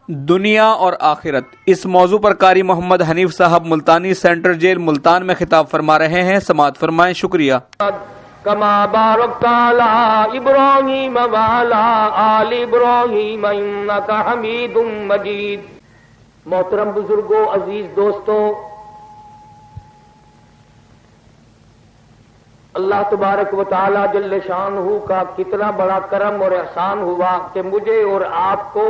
دنیا اور آخرت، اس موضوع پر قاری محمد حنیف صاحب ملتانی سینٹرل جیل ملتان میں خطاب فرما رہے ہیں، سماعت فرمائیں۔ شکریہ۔ کما بارکت علی ابراہیم وعلی آل ابراہیم انک حمید مجید۔ محترم بزرگوں، عزیز دوستوں، اللہ تبارک و تعالی جل شانہ کا کتنا بڑا کرم اور احسان ہوا کہ مجھے اور آپ کو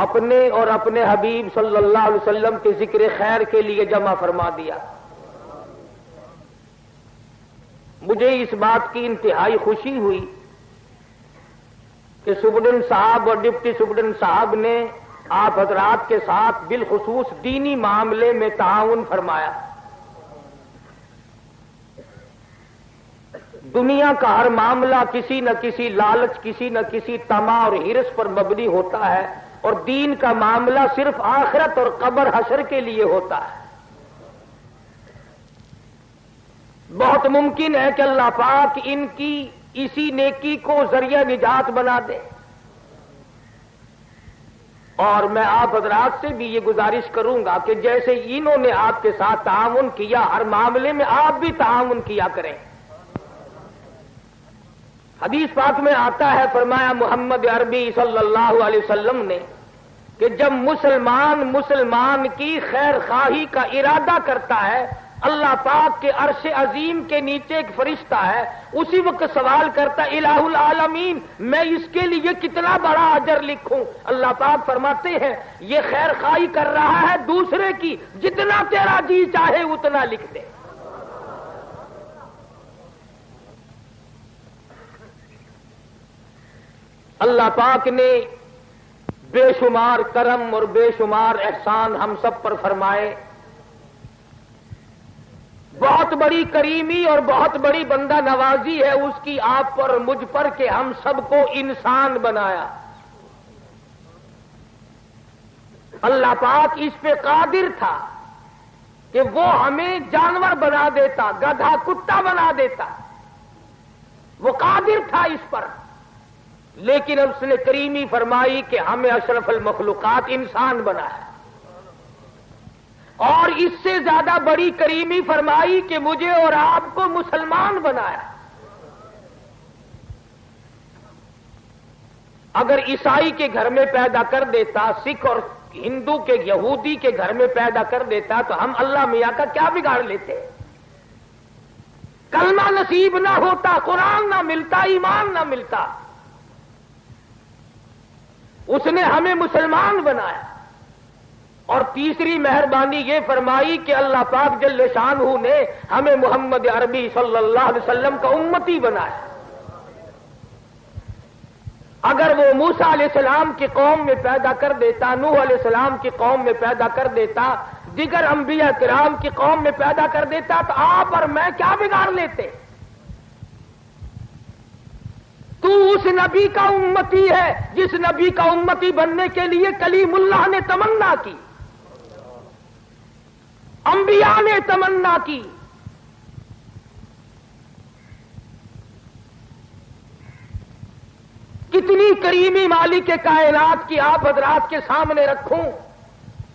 اپنے اور اپنے حبیب صلی اللہ علیہ وسلم کے ذکر خیر کے لیے جمع فرما دیا۔ مجھے اس بات کی انتہائی خوشی ہوئی کہ سپرڈنٹ صاحب اور ڈپٹی سپرڈنٹ صاحب نے آپ حضرات کے ساتھ بالخصوص دینی معاملے میں تعاون فرمایا۔ دنیا کا ہر معاملہ کسی نہ کسی لالچ، کسی نہ کسی طمع اور ہرس پر مبنی ہوتا ہے، اور دین کا معاملہ صرف آخرت اور قبر حشر کے لیے ہوتا ہے۔ بہت ممکن ہے کہ اللہ پاک ان کی اسی نیکی کو ذریعہ نجات بنا دے، اور میں آپ حضرات سے بھی یہ گزارش کروں گا کہ جیسے انہوں نے آپ کے ساتھ تعاون کیا، ہر معاملے میں آپ بھی تعاون کیا کریں۔ حدیث پاک میں آتا ہے، فرمایا محمد عربی صلی اللہ علیہ وسلم نے کہ جب مسلمان کی خیر خواہی کا ارادہ کرتا ہے، اللہ پاک کے عرش عظیم کے نیچے ایک فرشتہ ہے، اسی وقت سوال کرتا ہے الہ العالمین، میں اس کے لیے کتنا بڑا اجر لکھوں؟ اللہ پاک فرماتے ہیں یہ خیر خواہی کر رہا ہے دوسرے کی، جتنا تیرا جی چاہے اتنا لکھ دے۔ اللہ پاک نے بے شمار کرم اور بے شمار احسان ہم سب پر فرمائے۔ بہت بڑی کریمی اور بہت بڑی بندہ نوازی ہے اس کی آپ پر، مجھ پر، کہ ہم سب کو انسان بنایا۔ اللہ پاک اس پہ قادر تھا کہ وہ ہمیں جانور بنا دیتا، گدھا کتا بنا دیتا، وہ قادر تھا اس پر، لیکن اب اس نے کریمی فرمائی کہ ہمیں اشرف المخلوقات انسان بنا ہے، اور اس سے زیادہ بڑی کریمی فرمائی کہ مجھے اور آپ کو مسلمان بنایا۔ اگر عیسائی کے گھر میں پیدا کر دیتا، سکھ اور ہندو کے، یہودی کے گھر میں پیدا کر دیتا، تو ہم اللہ میاں کا کیا بگاڑ لیتے؟ کلمہ نصیب نہ ہوتا، قرآن نہ ملتا، ایمان نہ ملتا۔ اس نے ہمیں مسلمان بنایا۔ اور تیسری مہربانی یہ فرمائی کہ اللہ پاک جل شانہ نے ہمیں محمد عربی صلی اللہ علیہ وسلم کا امتی بنایا۔ اگر وہ موسیٰ علیہ السلام کی قوم میں پیدا کر دیتا، نوح علیہ السلام کی قوم میں پیدا کر دیتا، دیگر انبیاء کرام کی قوم میں پیدا کر دیتا، تو آپ اور میں کیا بگاڑ لیتے؟ تو اس نبی کا امتی ہے جس نبی کا امتی بننے کے لیے کلیم اللہ نے تمنا کی، انبیاء نے تمنا کی۔ کتنی کریمی مالک کائنات کی آپ حضرات کے سامنے رکھوں۔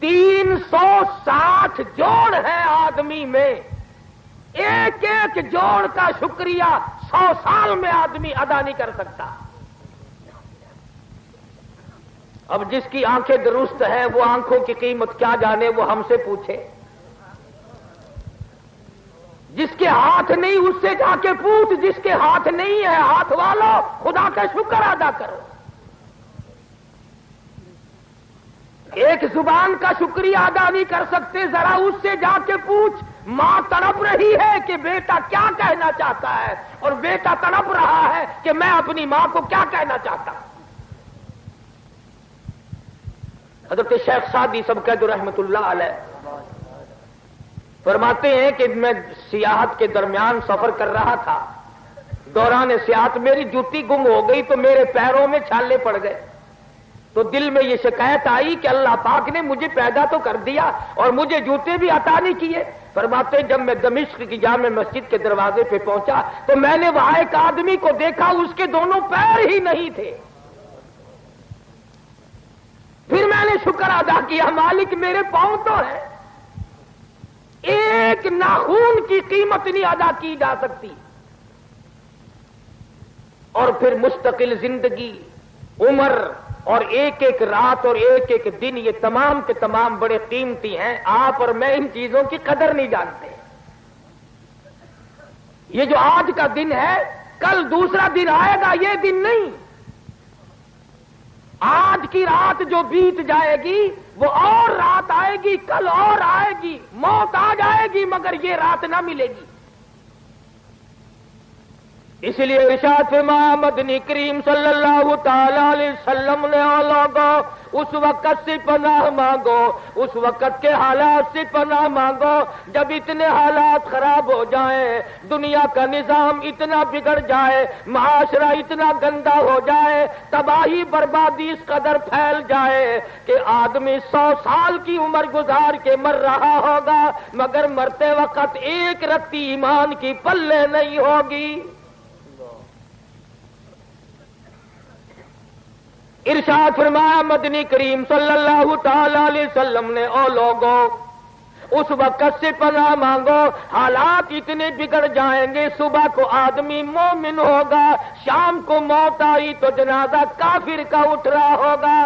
360 جوڑ ہے آدمی میں، ایک ایک جوڑ کا شکریہ 100 سال میں آدمی ادا نہیں کر سکتا۔ اب جس کی آنکھیں درست ہیں وہ آنکھوں کی قیمت کیا جانے، وہ ہم سے پوچھے۔ جس کے ہاتھ نہیں اس سے جا کے پوچھ، جس کے ہاتھ نہیں ہے ہاتھ والو خدا کا شکر ادا کرو۔ ایک زبان کا شکریہ ادا نہیں کر سکتے، ذرا اس سے جا کے پوچھ۔ ماں تڑپ رہی ہے کہ بیٹا کیا کہنا چاہتا ہے، اور بیٹا تڑپ رہا ہے کہ میں اپنی ماں کو کیا کہنا چاہتا ہوں۔ حضرت شیخ سعدی سبکت رحمت اللہ علیہ فرماتے ہیں کہ میں سیاحت کے درمیان سفر کر رہا تھا، دوران سیاحت میری جوتی گم ہو گئی تو میرے پیروں میں چھالے پڑ گئے، تو دل میں یہ شکایت آئی کہ اللہ پاک نے مجھے پیدا تو کر دیا اور مجھے جوتے بھی عطا نہیں کیے۔ فرماتے جب میں دمشق کی جامع مسجد کے دروازے پہ پہنچا تو میں نے وہاں ایک آدمی کو دیکھا، اس کے دونوں پیر ہی نہیں تھے۔ پھر میں ادا کیا مالک میرے پاؤں تو ہے، ایک ناخون کی قیمت نہیں ادا کی جا سکتی. اور پھر مستقل زندگی، عمر اور ایک ایک رات اور ایک ایک دن، یہ تمام کے تمام بڑے قیمتی ہیں. آپ اور میں ان چیزوں کی قدر نہیں جانتے. یہ جو آج کا دن ہے، کل دوسرا دن آئے گا، یہ دن نہیں. آج کی رات جو بیت جائے گی وہ اور رات آئے گی، کل اور آئے گی، موت آ جائے گی مگر یہ رات نہ ملے گی. اس لیے ارشاد فرمایا مدنی کریم صلی اللہ تعالی علیہ وسلم نے، او لوگو اس وقت سے پناہ مانگو، اس وقت کے حالات سے پناہ مانگو جب اتنے حالات خراب ہو جائیں، دنیا کا نظام اتنا بگڑ جائے، معاشرہ اتنا گندا ہو جائے، تباہی بربادی اس قدر پھیل جائے کہ آدمی 100 سال کی عمر گزار کے مر رہا ہوگا مگر مرتے وقت ایک رتی ایمان کی پلے نہیں ہوگی. ارشاد فرمایا مدنی کریم صلی اللہ تعالی علیہ وسلم نے، او لوگوں اس وقت سے پناہ مانگو، حالات اتنے بگڑ جائیں گے، صبح کو آدمی مومن ہوگا، شام کو موت آئی تو جنازہ کافر کا اٹھ رہا ہوگا.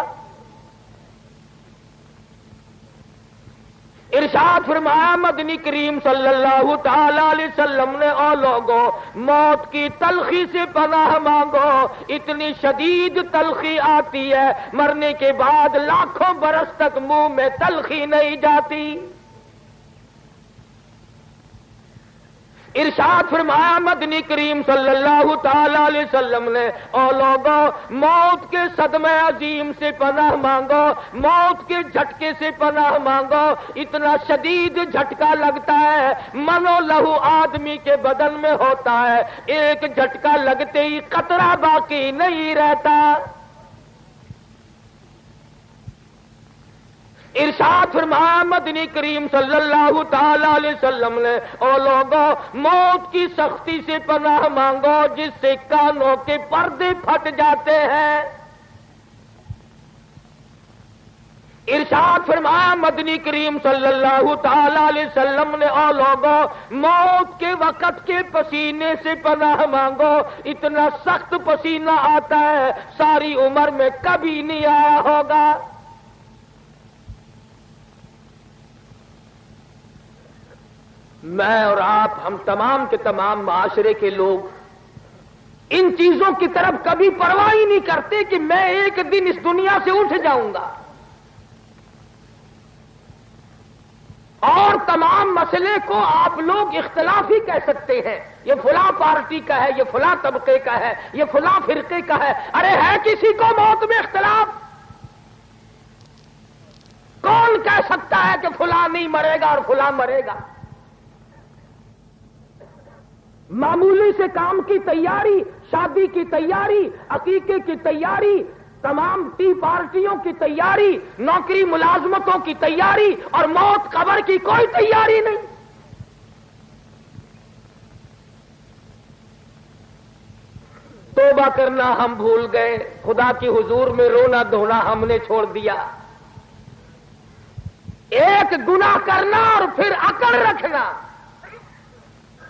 ارشاد فرمایا مدنی کریم صلی اللہ تعالی علیہ وسلم نے، او لوگوں موت کی تلخی سے پناہ مانگو، اتنی شدید تلخی آتی ہے مرنے کے بعد لاکھوں برس تک منہ میں تلخی نہیں جاتی. ارشاد فرمایا مدنی کریم صلی اللہ تعالی علیہ وسلم نے، او لوگوں موت کے صدمے عظیم سے پناہ مانگو، موت کے جھٹکے سے پناہ مانگو. اتنا شدید جھٹکا لگتا ہے، منو لہو آدمی کے بدن میں ہوتا ہے، ایک جھٹکا لگتے ہی قطرہ باقی نہیں رہتا. ارشاد فرمایا مدنی کریم صلی اللہ تعالی علیہ وسلم نے، او لوگوں موت کی سختی سے پناہ مانگو جس سے کانوں کے پردے پھٹ جاتے ہیں. ارشاد فرمایا مدنی کریم صلی اللہ تعالی علیہ وسلم نے، او لوگوں موت کے وقت کے پسینے سے پناہ مانگو، اتنا سخت پسینہ آتا ہے ساری عمر میں کبھی نہیں آیا ہوگا. میں اور آپ، ہم تمام کے تمام معاشرے کے لوگ ان چیزوں کی طرف کبھی پرواہ ہی نہیں کرتے کہ میں ایک دن اس دنیا سے اٹھ جاؤں گا. اور تمام مسئلے کو آپ لوگ اختلافی کہہ سکتے ہیں، یہ فلاں پارٹی کا ہے، یہ فلاں طبقے کا ہے، یہ فلاں فرقے کا ہے. ارے ہے کسی کو موت میں اختلاف؟ کون کہہ سکتا ہے کہ فلاں نہیں مرے گا اور فلاں مرے گا؟ معمولی سے کام کی تیاری، شادی کی تیاری، عقیقے کی تیاری، تمام ٹی پارٹیوں کی تیاری، نوکری ملازمتوں کی تیاری، اور موت قبر کی کوئی تیاری نہیں. توبہ کرنا ہم بھول گئے، خدا کی حضور میں رونا دھونا ہم نے چھوڑ دیا. ایک گناہ کرنا اور پھر اکڑ رکھنا.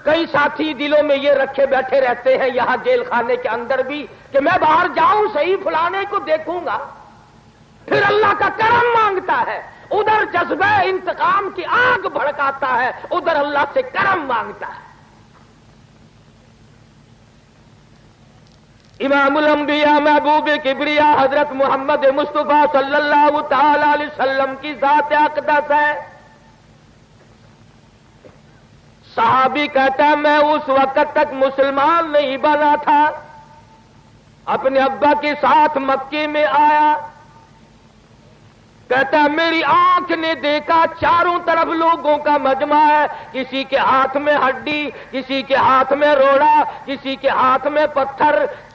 کئی ساتھی دلوں میں یہ رکھے بیٹھے رہتے ہیں یہاں جیل خانے کے اندر بھی کہ میں باہر جاؤں صحیح فلانے کو دیکھوں گا، پھر اللہ کا کرم مانگتا ہے، ادھر جذبہ انتقام کی آگ بھڑکاتا ہے، ادھر اللہ سے کرم مانگتا ہے. امام الانبیاء محبوب کبریا حضرت محمد مصطفیٰ صلی اللہ تعالی علیہ وسلم کی ذات اقدس ہے. صحابی کہتا ہے میں اس وقت تک مسلمان نہیں بنا تھا، اپنے ابا کے ساتھ مکے میں آیا. کہتا ہے میری آنکھ نے دیکھا چاروں طرف لوگوں کا مجمع ہے، کسی کے ہاتھ میں ہڈی، کسی کے ہاتھ میں روڑا، کسی کے ہاتھ میں پتھر،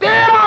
13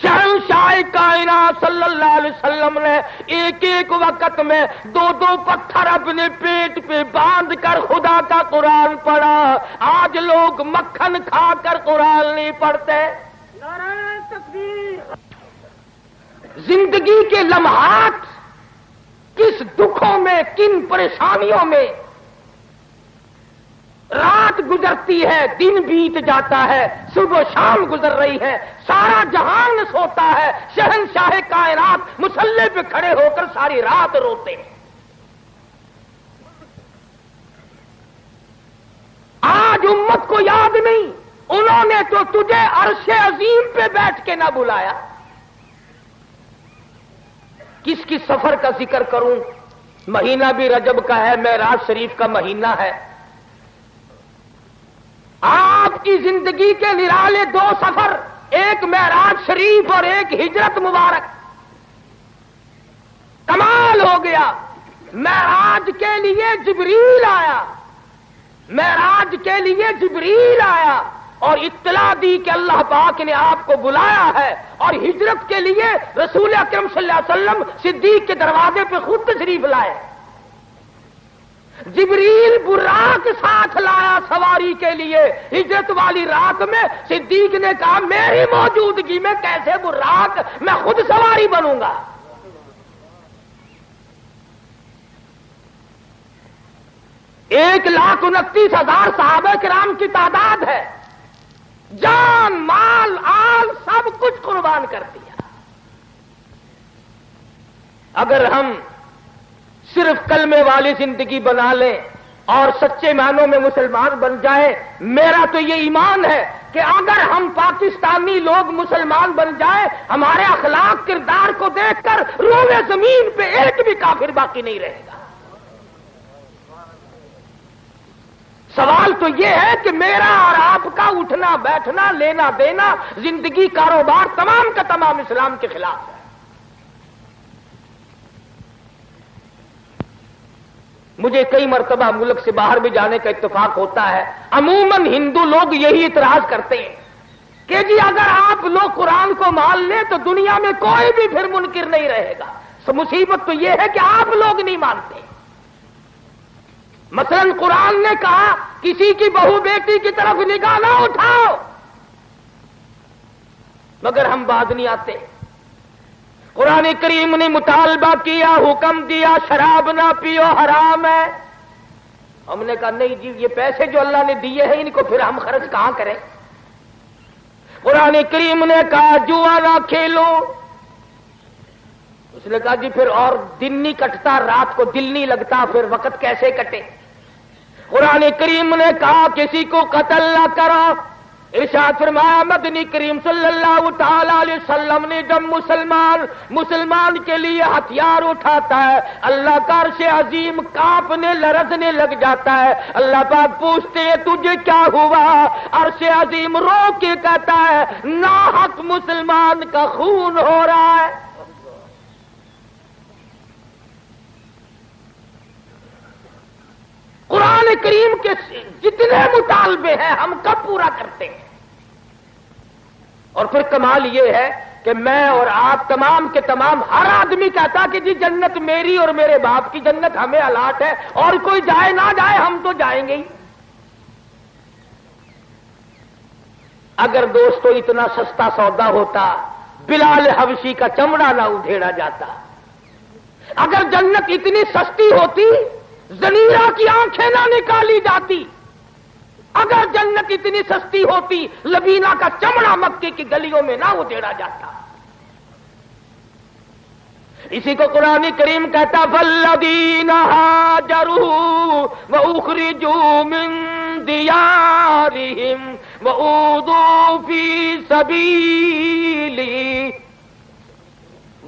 شہنشاہ کائنات صلی اللہ علیہ وسلم نے ایک ایک وقت میں 2 پتھر اپنے پیٹ پہ باندھ کر خدا کا قرآن پڑھا. آج لوگ مکھن کھا کر قرآن نہیں پڑھتے. نعرہ تکبیر. زندگی کے لمحات کس دکھوں میں، کن پریشانیوں میں رات گزرتی ہے، دن بیت جاتا ہے، صبح و شام گزر رہی ہے، سارا جہان سوتا ہے، شہنشاہ کائنات مصلی پہ کھڑے ہو کر ساری رات روتے ہیں. آج امت کو یاد نہیں، انہوں نے تو تجھے عرش عظیم پہ بیٹھ کے نہ بلایا. کس کی سفر کا ذکر کروں؟ مہینہ بھی رجب کا ہے، معراج شریف کا مہینہ ہے. آپ کی زندگی کے نرالے 2 سفر، ایک معراج شریف اور ایک ہجرت مبارک. کمال ہو گیا. معراج کے لیے جبریل آیا، معراج کے لیے جبریل آیا اور اطلاع دی کہ اللہ پاک نے آپ کو بلایا ہے. اور ہجرت کے لیے رسول اکرم صلی اللہ علیہ وسلم صدیق کے دروازے پہ خود تشریف لائے. جبریل براق ساتھ لایا سواری کے لیے. ہجرت والی رات میں صدیق نے کہا میری موجودگی میں کیسے براق، میں خود سواری بنوں گا. ایک 1,29,000 صحابہ کرام کی تعداد ہے. جان مال آل سب کچھ قربان کر دیا. اگر ہم صرف کلمے والی زندگی بنا لیں اور سچے معنوں میں مسلمان بن جائیں، میرا تو یہ ایمان ہے کہ اگر ہم پاکستانی لوگ مسلمان بن جائیں، ہمارے اخلاق کردار کو دیکھ کر روئے زمین پہ ایک بھی کافر باقی نہیں رہے گا. سوال تو یہ ہے کہ میرا اور آپ کا اٹھنا بیٹھنا، لینا دینا، زندگی، کاروبار تمام کا تمام اسلام کے خلاف ہے. مجھے کئی مرتبہ ملک سے باہر بھی جانے کا اتفاق ہوتا ہے. عموماً ہندو لوگ یہی اعتراض کرتے ہیں کہ جی اگر آپ لوگ قرآن کو مان لیں تو دنیا میں کوئی بھی پھر منکر نہیں رہے گا. مصیبت تو یہ ہے کہ آپ لوگ نہیں مانتے. مثلا قرآن نے کہا کسی کی بہو بیٹی کی طرف نگاہ نہ اٹھاؤ، مگر ہم باز نہیں آتے. قرآن کریم نے مطالبہ کیا، حکم دیا شراب نہ پیو حرام ہے. ہم نے کہا نہیں جی یہ پیسے جو اللہ نے دیے ہیں ان کو پھر ہم خرچ کہاں کریں. قرآن کریم نے کہا جوا نہ کھیلو. اس نے کہا جی پھر اور دن نہیں کٹتا، رات کو دل نہیں لگتا، پھر وقت کیسے کٹے. قرآن کریم نے کہا کسی کو قتل نہ کرو. ارشاد فرمایا مدنی کریم صلی اللہ تعالی علیہ وسلم نے جب مسلمان کے لیے ہتھیار اٹھاتا ہے، اللہ کا عرش عظیم کانپنے لرزنے لگ جاتا ہے. اللہ پاک پوچھتے ہیں تجھے کیا ہوا؟ عرش عظیم رو کے کہتا ہے ناحق مسلمان کا خون ہو رہا ہے. قرآن کریم کے جتنے مطالبے ہیں ہم کب پورا کرتے ہیں؟ اور پھر کمال یہ ہے کہ میں اور آپ تمام کے تمام ہر آدمی کہتا کہ جی جنت میری اور میرے باپ کی جنت ہمیں الاٹ ہے، اور کوئی جائے نہ جائے ہم تو جائیں گے ہی. اگر دوستو اتنا سستا سودا ہوتا بلال حبشی کا چمڑا نہ ادھیڑا جاتا. اگر جنت اتنی سستی ہوتی زنیرہ کی آنکھیں نہ نکالی جاتی. اگر جنت اتنی سستی ہوتی لبینہ کا چمڑا مکے کی گلیوں میں نہ ادھیڑا جاتا. اسی کو قرآن کریم کہتا فالذین ہاجروا واخرجوا من دیارہم واوذوا فی سبیلی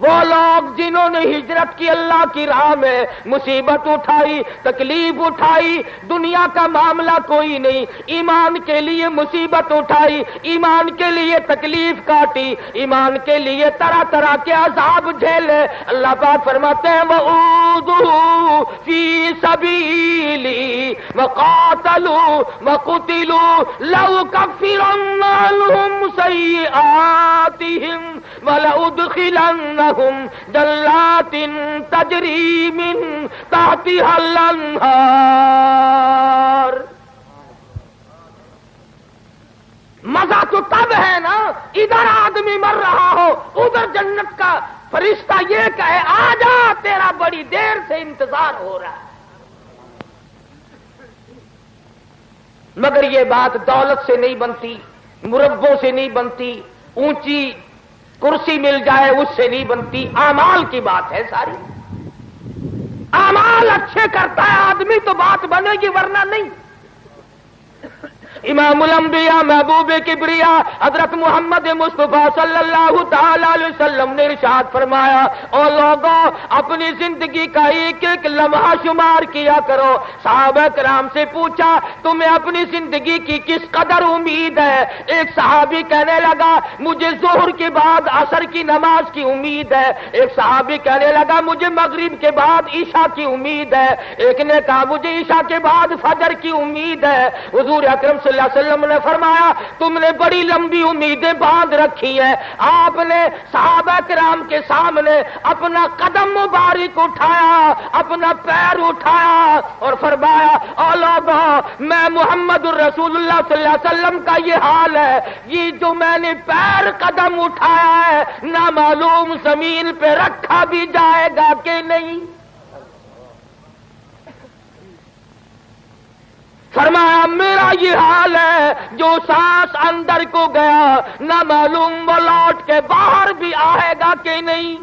وہ لوگ جنہوں نے ہجرت کی اللہ کی راہ میں، مصیبت اٹھائی، تکلیف اٹھائی، دنیا کا معاملہ کوئی نہیں، ایمان کے لیے مصیبت اٹھائی، ایمان کے لیے تکلیف کاٹی، ایمان کے لیے طرح طرح کے عذاب جھیلے، اللہ پاک فرماتے ہیں وَأُوذُوا فِي سَبِيلِي وَقَاتَلُوا وَقُتِلُوا لَأُكَفِّرَنَّ عَنْهُمْ سَيِّئَاتِهِمْ وَلَأُدْخِلَنَّهُمْ جنات تجری من تحتها الانہار۔ مزہ تو تب ہے نا ادھر آدمی مر رہا ہو، ادھر جنت کا فرشتہ یہ کہے آ جا تیرا بڑی دیر سے انتظار ہو رہا ہے۔ مگر یہ بات دولت سے نہیں بنتی، مربوں سے نہیں بنتی، اونچی کرسی مل جائے اس سے نہیں بنتی، اعمال کی بات ہے ساری۔ اعمال اچھے کرتا ہے آدمی تو بات بنے گی، ورنہ نہیں۔ امام الانبیاء محبوب کبریا حضرت محمد مصطفیٰ صلی اللہ تعالی علیہ وسلم نے ارشاد فرمایا، او لوگوں اپنی زندگی کا ایک ایک لمحہ شمار کیا کرو۔ صحابہ کرام سے پوچھا تمہیں اپنی زندگی کی کس قدر امید ہے؟ ایک صحابی کہنے لگا مجھے ظہر کے بعد عصر کی نماز کی امید ہے، ایک صحابی کہنے لگا مجھے مغرب کے بعد عشاء کی امید ہے، ایک نے کہا مجھے عشاء کے بعد فجر کی امید ہے۔ حضور اکرم صلی اللہ علیہ وسلم نے فرمایا تم نے بڑی لمبی امیدیں باندھ رکھی ہیں۔ آپ نے صحابہ کرام کے سامنے اپنا قدم مبارک اٹھایا، اپنا پیر اٹھایا اور فرمایا اے لوگوں میں محمد الرسول اللہ صلی اللہ علیہ وسلم کا یہ حال ہے، یہ جو میں نے پیر قدم اٹھایا ہے نہ معلوم زمین پہ رکھا بھی جائے گا کہ نہیں۔ فرمایا میرا یہ حال ہے جو سانس اندر کو گیا نہ معلوم وہ لوٹ کے باہر بھی آئے گا کہ نہیں۔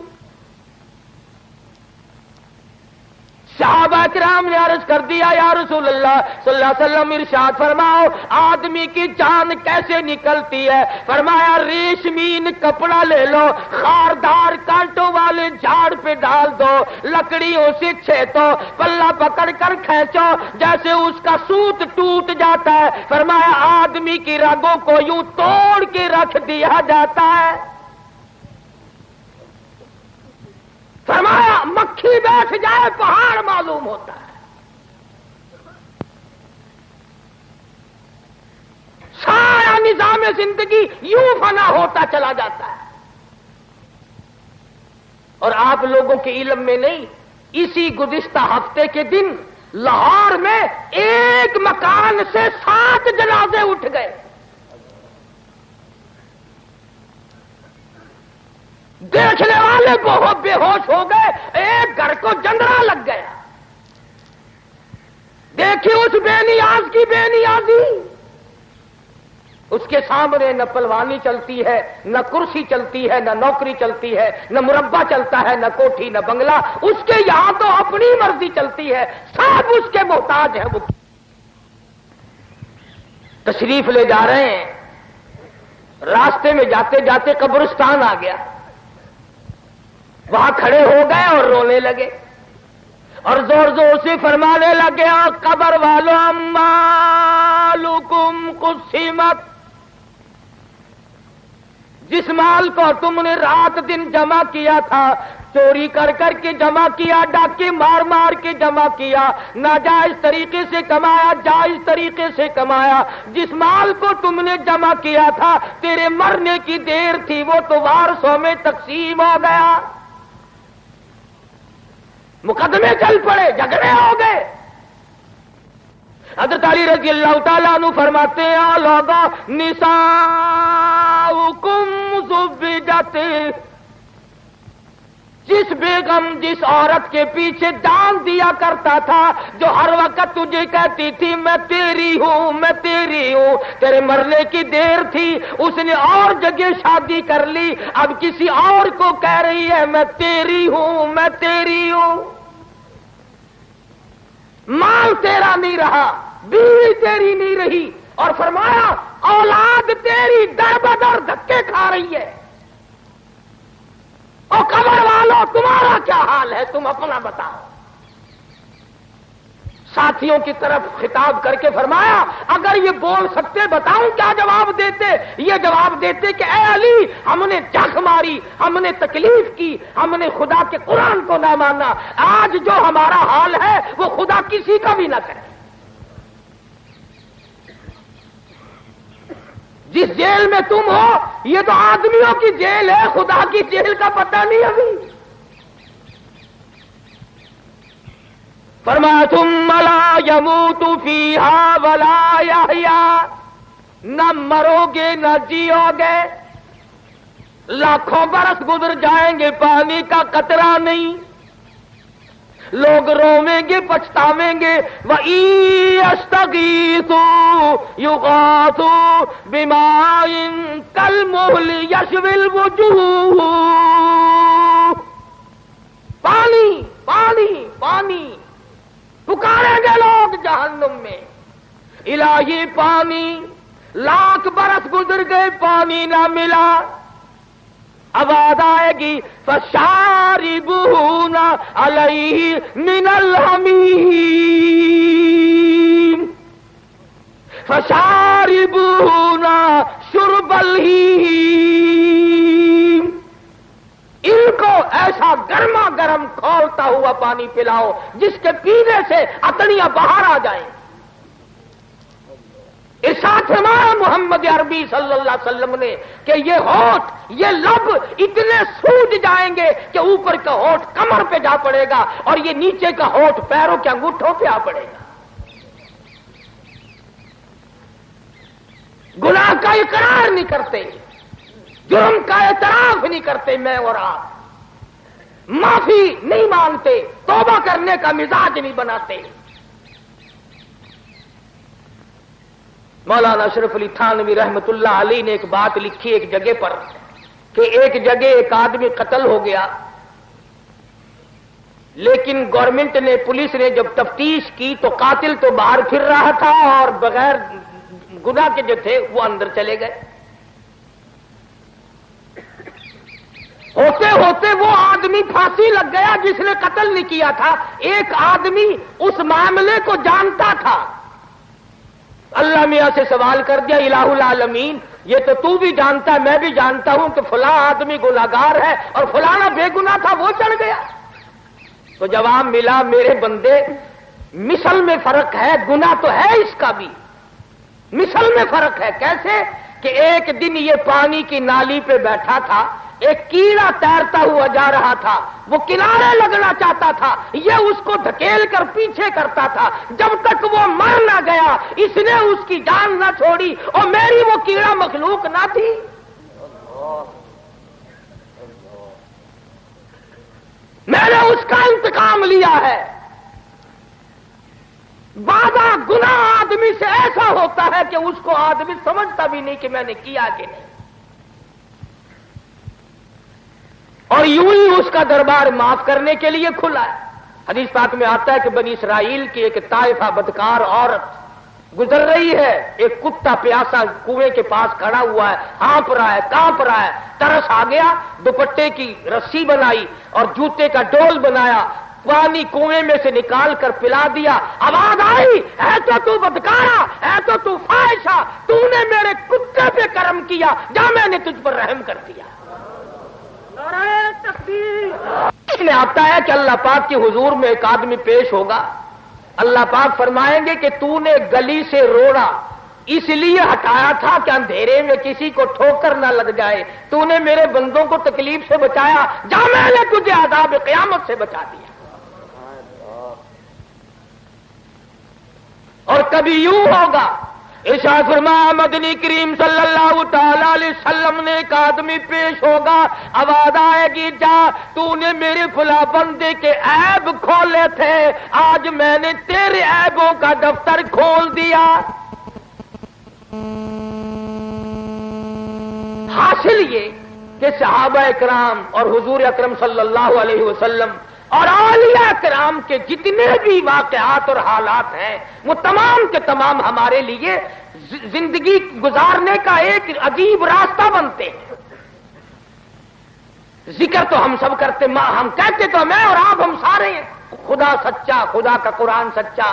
صحابہ کرام نے عرض کر دیا یا رسول اللہ صلی اللہ علیہ وسلم ارشاد فرماؤ آدمی کی جان کیسے نکلتی ہے؟ فرمایا ریشمین کپڑا لے لو، خاردار کانٹوں والے جھاڑ پہ ڈال دو، لکڑیوں سے چھیتو، پلہ پکڑ کر کھینچو جیسے اس کا سوت ٹوٹ جاتا ہے۔ فرمایا آدمی کی رگوں کو یوں توڑ کے رکھ دیا جاتا ہے۔ فرمایا مکھی بیٹھ جائے پہاڑ معلوم ہوتا ہے۔ سارا نظام زندگی یوں فنا ہوتا چلا جاتا ہے۔ اور آپ لوگوں کے علم میں نہیں، اسی گزشتہ ہفتے کے دن لاہور میں ایک مکان سے 7 جنازے اٹھ گئے۔ دیکھنے والے بہت بے ہوش ہو گئے، ایک گھر کو جنرا لگ گیا۔ دیکھیے اس بے نیاز کی بے نیازی، اس کے سامنے نہ پلوانی چلتی ہے، نہ کرسی چلتی ہے، نہ نوکری چلتی ہے، نہ مربع چلتا ہے، نہ کوٹھی، نہ بنگلہ، اس کے یہاں تو اپنی مرضی چلتی ہے، سب اس کے محتاج ہیں۔ وہ تشریف لے جا رہے ہیں، راستے میں جاتے جاتے قبرستان آ گیا، وہاں کھڑے ہو گئے اور رونے لگے اور زور زور سے فرمانے لگے قبر والو اموالکم قسمت، جس مال کو تم نے رات دن جمع کیا تھا، چوری کر کر کے جمع کیا، ڈاکے مار مار کے جمع کیا، ناجائز طریقے سے کمایا، جائز طریقے سے کمایا، جس مال کو تم نے جمع کیا تھا تیرے مرنے کی دیر تھی وہ تو وارثوں میں تقسیم ہو گیا۔ مقدمے چل پڑے، جھگڑے ہو گئے۔ حضرت علی رضی اللہ تعالیٰ عنہ فرماتے ہیں لوگوں نساؤکم زوجت، جس بیگم جس عورت کے پیچھے جان دیا کرتا تھا، جو ہر وقت تجھے کہتی تھی میں تیری ہوں میں تیری ہوں، تیرے مرنے کی دیر تھی، اس نے اور جگہ شادی کر لی، اب کسی اور کو کہہ رہی ہے میں تیری ہوں میں تیری ہوں۔ مال تیرا نہیں رہا، بیوی تیری نہیں رہی، اور فرمایا اولاد تیری در بدر دھکے کھا رہی ہے۔ او قبر والوں تمہارا کیا حال ہے؟ تم اپنا بتاؤ۔ ساتھیوں کی طرف خطاب کر کے فرمایا اگر یہ بول سکتے بتاؤں کیا جواب دیتے؟ یہ جواب دیتے کہ اے علی ہم نے جھک ماری، ہم نے تکلیف کی، ہم نے خدا کے قرآن کو نہ مانا، آج جو ہمارا حال ہے وہ خدا کسی کا بھی نہ کرے۔ جس جیل میں تم ہو یہ تو آدمیوں کی جیل ہے، خدا کی جیل کا پتہ نہیں ابھی۔ فرمایا ثم لا يموت فيها ولا يحيا، نہ مرو گے نہ جیو گے، لاکھوں برس گزر جائیں گے پانی کا قطرہ نہیں، لوگ رویں گے پچھتاویں گے۔ وَإِن يَسْتَغِيثُوا يُغَاثُوا بِمَاءٍ كَالْمُهْلِ يَشْوِي الْوُجُوهُ، پانی پانی پانی پکاریں گے لوگ جہنم میں، الہی پانی، لاکھ برس گزر گئے پانی نہ ملا، آواز آئے گی فَشَارِبُونَ عَلَيْهِ مِنَ الْحَمِيمِ فَشَارِبُونَ شُرْبَ الْهِيمِ، ان کو ایسا گرما گرم کھولتا ہوا پانی پلاؤ جس کے پینے سے اطڑیاں باہر آ جائیں۔ ارشاد فرمایا محمد عربی صلی اللہ علیہ وسلم نے کہ یہ ہونٹ، یہ لب اتنے سوج جائیں گے کہ اوپر کا ہونٹ کمر پہ جا پڑے گا اور یہ نیچے کا ہونٹ پیروں کے انگوٹھوں پہ آ پڑے گا۔ گناہ کا اقرار نہیں کرتے، جرم کا اعتراف نہیں کرتے، میں اور آپ معافی نہیں مانگتے، توبہ کرنے کا مزاج نہیں بناتے۔ مولانا اشرف علی تھانوی رحمت اللہ علیہ نے ایک بات لکھی ایک جگہ پر کہ ایک جگہ ایک آدمی قتل ہو گیا، لیکن گورنمنٹ نے، پولیس نے جب تفتیش کی تو قاتل تو باہر پھر رہا تھا اور بغیر گناہ کے جو تھے وہ اندر چلے گئے۔ ہوتے ہوتے وہ آدمی پھانسی لگ گیا جس نے قتل نہیں کیا تھا۔ ایک آدمی اس معاملے کو جانتا تھا، اللہ میاں سے سوال کر دیا الہ العالمین یہ تو تو بھی جانتا ہے میں بھی جانتا ہوں کہ فلاں آدمی گناہگار ہے اور فلانا بے گناہ تھا وہ چڑھ گیا۔ تو جواب ملا میرے بندے مثل میں فرق ہے، گناہ تو ہے اس کا بھی، مثل میں فرق ہے۔ کیسے کہ ایک دن یہ پانی کی نالی پہ بیٹھا تھا، ایک کیڑا تیرتا ہوا جا رہا تھا، وہ کنارے لگنا چاہتا تھا، یہ اس کو دھکیل کر پیچھے کرتا تھا، جب تک وہ مر نہ گیا اس نے اس کی جان نہ چھوڑی، اور میری وہ کیڑا مخلوق نہ تھی۔ میں نے اس کا انتقام لیا ہے۔ بعضا گناہ آدمی سے ایسا ہوتا ہے کہ اس کو آدمی سمجھتا بھی نہیں کہ میں نے کیا کہ نہیں، اور یوں ہی اس کا دربار معاف کرنے کے لیے کھلا ہے۔ حدیث پاک میں آتا ہے کہ بنی اسرائیل کی ایک طائفہ بدکار عورت گزر رہی ہے، ایک کتا پیاسا کنویں کے پاس کھڑا ہوا ہے، ہانپ رہا ہے، کانپ رہا ہے، ترس آ گیا، دوپٹے کی رسی بنائی اور جوتے کا ڈول بنایا، پانی کنویں میں سے نکال کر پلا دیا۔ آواز آئی ہے تو بدکارا، ہے تو فاحشہ، تو نے میرے کتے پہ کرم کیا، جا میں نے تجھ پر رحم کر دیا۔ اس میں آتا ہے کہ اللہ پاک کے حضور میں ایک آدمی پیش ہوگا، اللہ پاک فرمائیں گے کہ تو نے گلی سے روڑا اس لیے ہٹایا تھا کہ اندھیرے میں کسی کو ٹھوکر نہ لگ جائے، تو نے میرے بندوں کو تکلیف سے بچایا، جا میں نے تجھے عذاب قیامت سے بچا دیا۔ اور کبھی یوں ہوگا، ارشاد فرمایا مدنی کریم صلی اللہ تعالی علیہ وسلم نے ایک آدمی پیش ہوگا، آواز آئے گی جا تو نے میرے فلاں بندے کے عیب کھولے تھے، آج میں نے تیرے عیبوں کا دفتر کھول دیا۔ حاصل یہ کہ صحابہ کرام اور حضور اکرم صلی اللہ علیہ وسلم اور اولیاء کرام کے جتنے بھی واقعات اور حالات ہیں وہ تمام کے تمام ہمارے لیے زندگی گزارنے کا ایک عجیب راستہ بنتے ہیں۔ ذکر تو ہم سب کرتے، ہم کہتے تو میں اور آپ ہم سارے ہیں، خدا سچا، خدا کا قرآن سچا،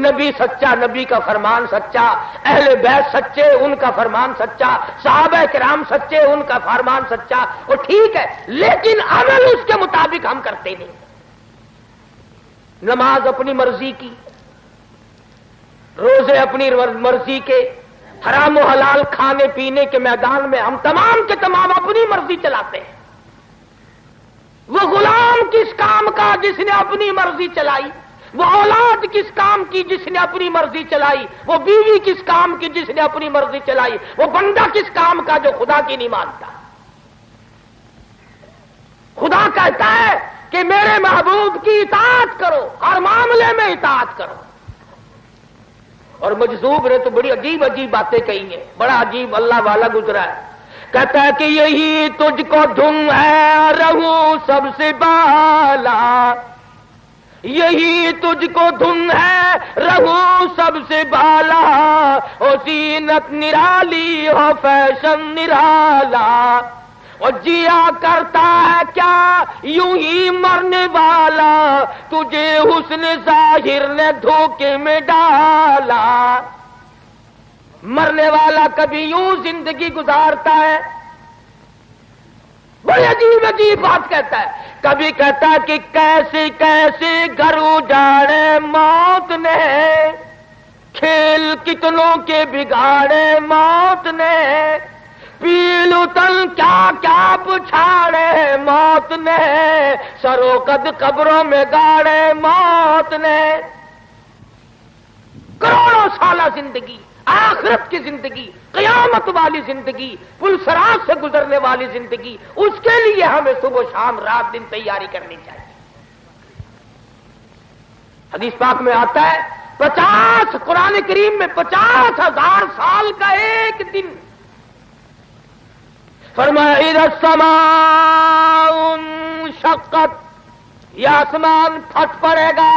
نبی سچا، نبی کا فرمان سچا، اہل بیت سچے، ان کا فرمان سچا، صحابہ کرام سچے، ان کا فرمان سچا، اور ٹھیک ہے، لیکن عمل اس کے مطابق ہم کرتے نہیں۔ نماز اپنی مرضی کی، روزے اپنی مرضی کے، حرام و حلال کھانے پینے کے میدان میں ہم تمام کے تمام اپنی مرضی چلاتے ہیں۔ وہ غلام کس کام کا جس نے اپنی مرضی چلائی، وہ اولاد کس کام کی جس نے اپنی مرضی چلائی، وہ بیوی کس کام کی جس نے اپنی مرضی چلائی، وہ بندہ کس کام کا جو خدا کی نہیں مانتا۔ خدا کہتا ہے کہ میرے محبوب کی اطاعت کرو، ہر معاملے میں اطاعت کرو۔ اور مجذوب نے تو بڑی عجیب عجیب باتیں کہی ہیں، بڑا عجیب اللہ والا گزرا ہے، کہتا ہے کہ یہی تجھ کو دھن ہے رہوں سب سے بالا، یہی تجھ کو دھن ہے رہوں سب سے بالا، او زینت نرالی ہو فیشن نرالا، اور جیا کرتا ہے کیا یوں ہی مرنے والا، تجھے حسن ظاہر نے دھوکے میں ڈالا۔ مرنے والا کبھی یوں زندگی گزارتا ہے، بڑی عجیب عجیب بات کہتا ہے، کبھی کہتا ہے کہ کیسے کیسے گھر اجاڑے موت نے، کھیل کتنوں کے بگاڑے موت نے، پیل اتل کیا کیا پچھاڑے موت نے، سرو قد قبروں میں گاڑے موت نے۔ کروڑوں سالہ زندگی، آخرت کی زندگی، قیامت والی زندگی، پلسرات سے گزرنے والی زندگی، اس کے لیے ہمیں صبح شام رات دن تیاری کرنی چاہیے۔ حدیث پاک میں آتا ہے 50 قرآن کریم میں 50,000 سال کا ایک دن، فرمایا اذا السماء انشقت، یہ آسمان پھٹ پڑے گا،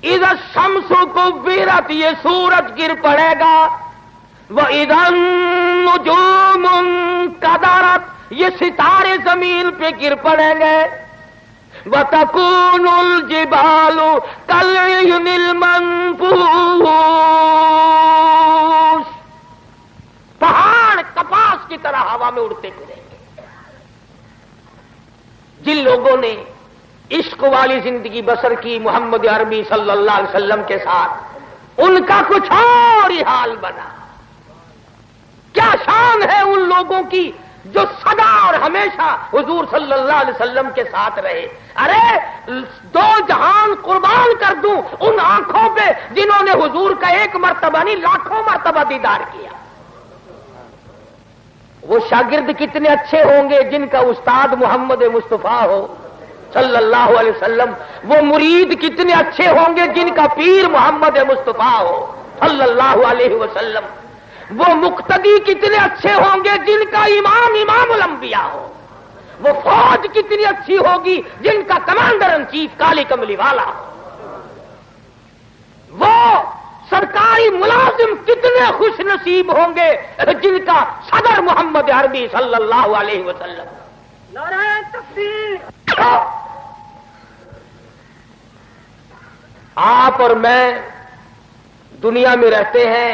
اذا الشمس کورت، یہ سورج گر پڑے گا، واذا النجوم انکدرت، یہ ستارے زمین پہ گر پڑیں گے، وتکون الجبال کالعہن المنفوش، پہاڑ کپاس کی طرح ہوا میں اڑتے پھریں گے۔ جن لوگوں نے عشق والی زندگی بسر کی محمد عربی صلی اللہ علیہ وسلم کے ساتھ، ان کا کچھ اور ہی حال بنا۔ کیا شان ہے ان لوگوں کی جو سدا اور ہمیشہ حضور صلی اللہ علیہ وسلم کے ساتھ رہے۔ ارے 2 جہان قربان کر دوں ان آنکھوں پہ جنہوں نے حضور کا ایک مرتبہ نہیں لاکھوں مرتبہ دیدار کیا۔ وہ شاگرد کتنے اچھے ہوں گے جن کا استاد محمد مصطفیٰ ہو صلی اللہ علیہ وسلم، وہ مرید کتنے اچھے ہوں گے جن کا پیر محمد مصطفیٰ ہو صلی اللہ علیہ وسلم، وہ مقتدی کتنے اچھے ہوں گے جن کا امام الانبیاء ہو، وہ فوج کتنی اچھی ہوگی جن کا کمانڈر ان چیف کالی کملی والا ہو، وہ سرکاری ملازم کتنے خوش نصیب ہوں گے جن کا صدر محمد عربی صلی اللہ علیہ وسلم۔ نعرہ تکبیر۔ آپ اور میں دنیا میں رہتے ہیں،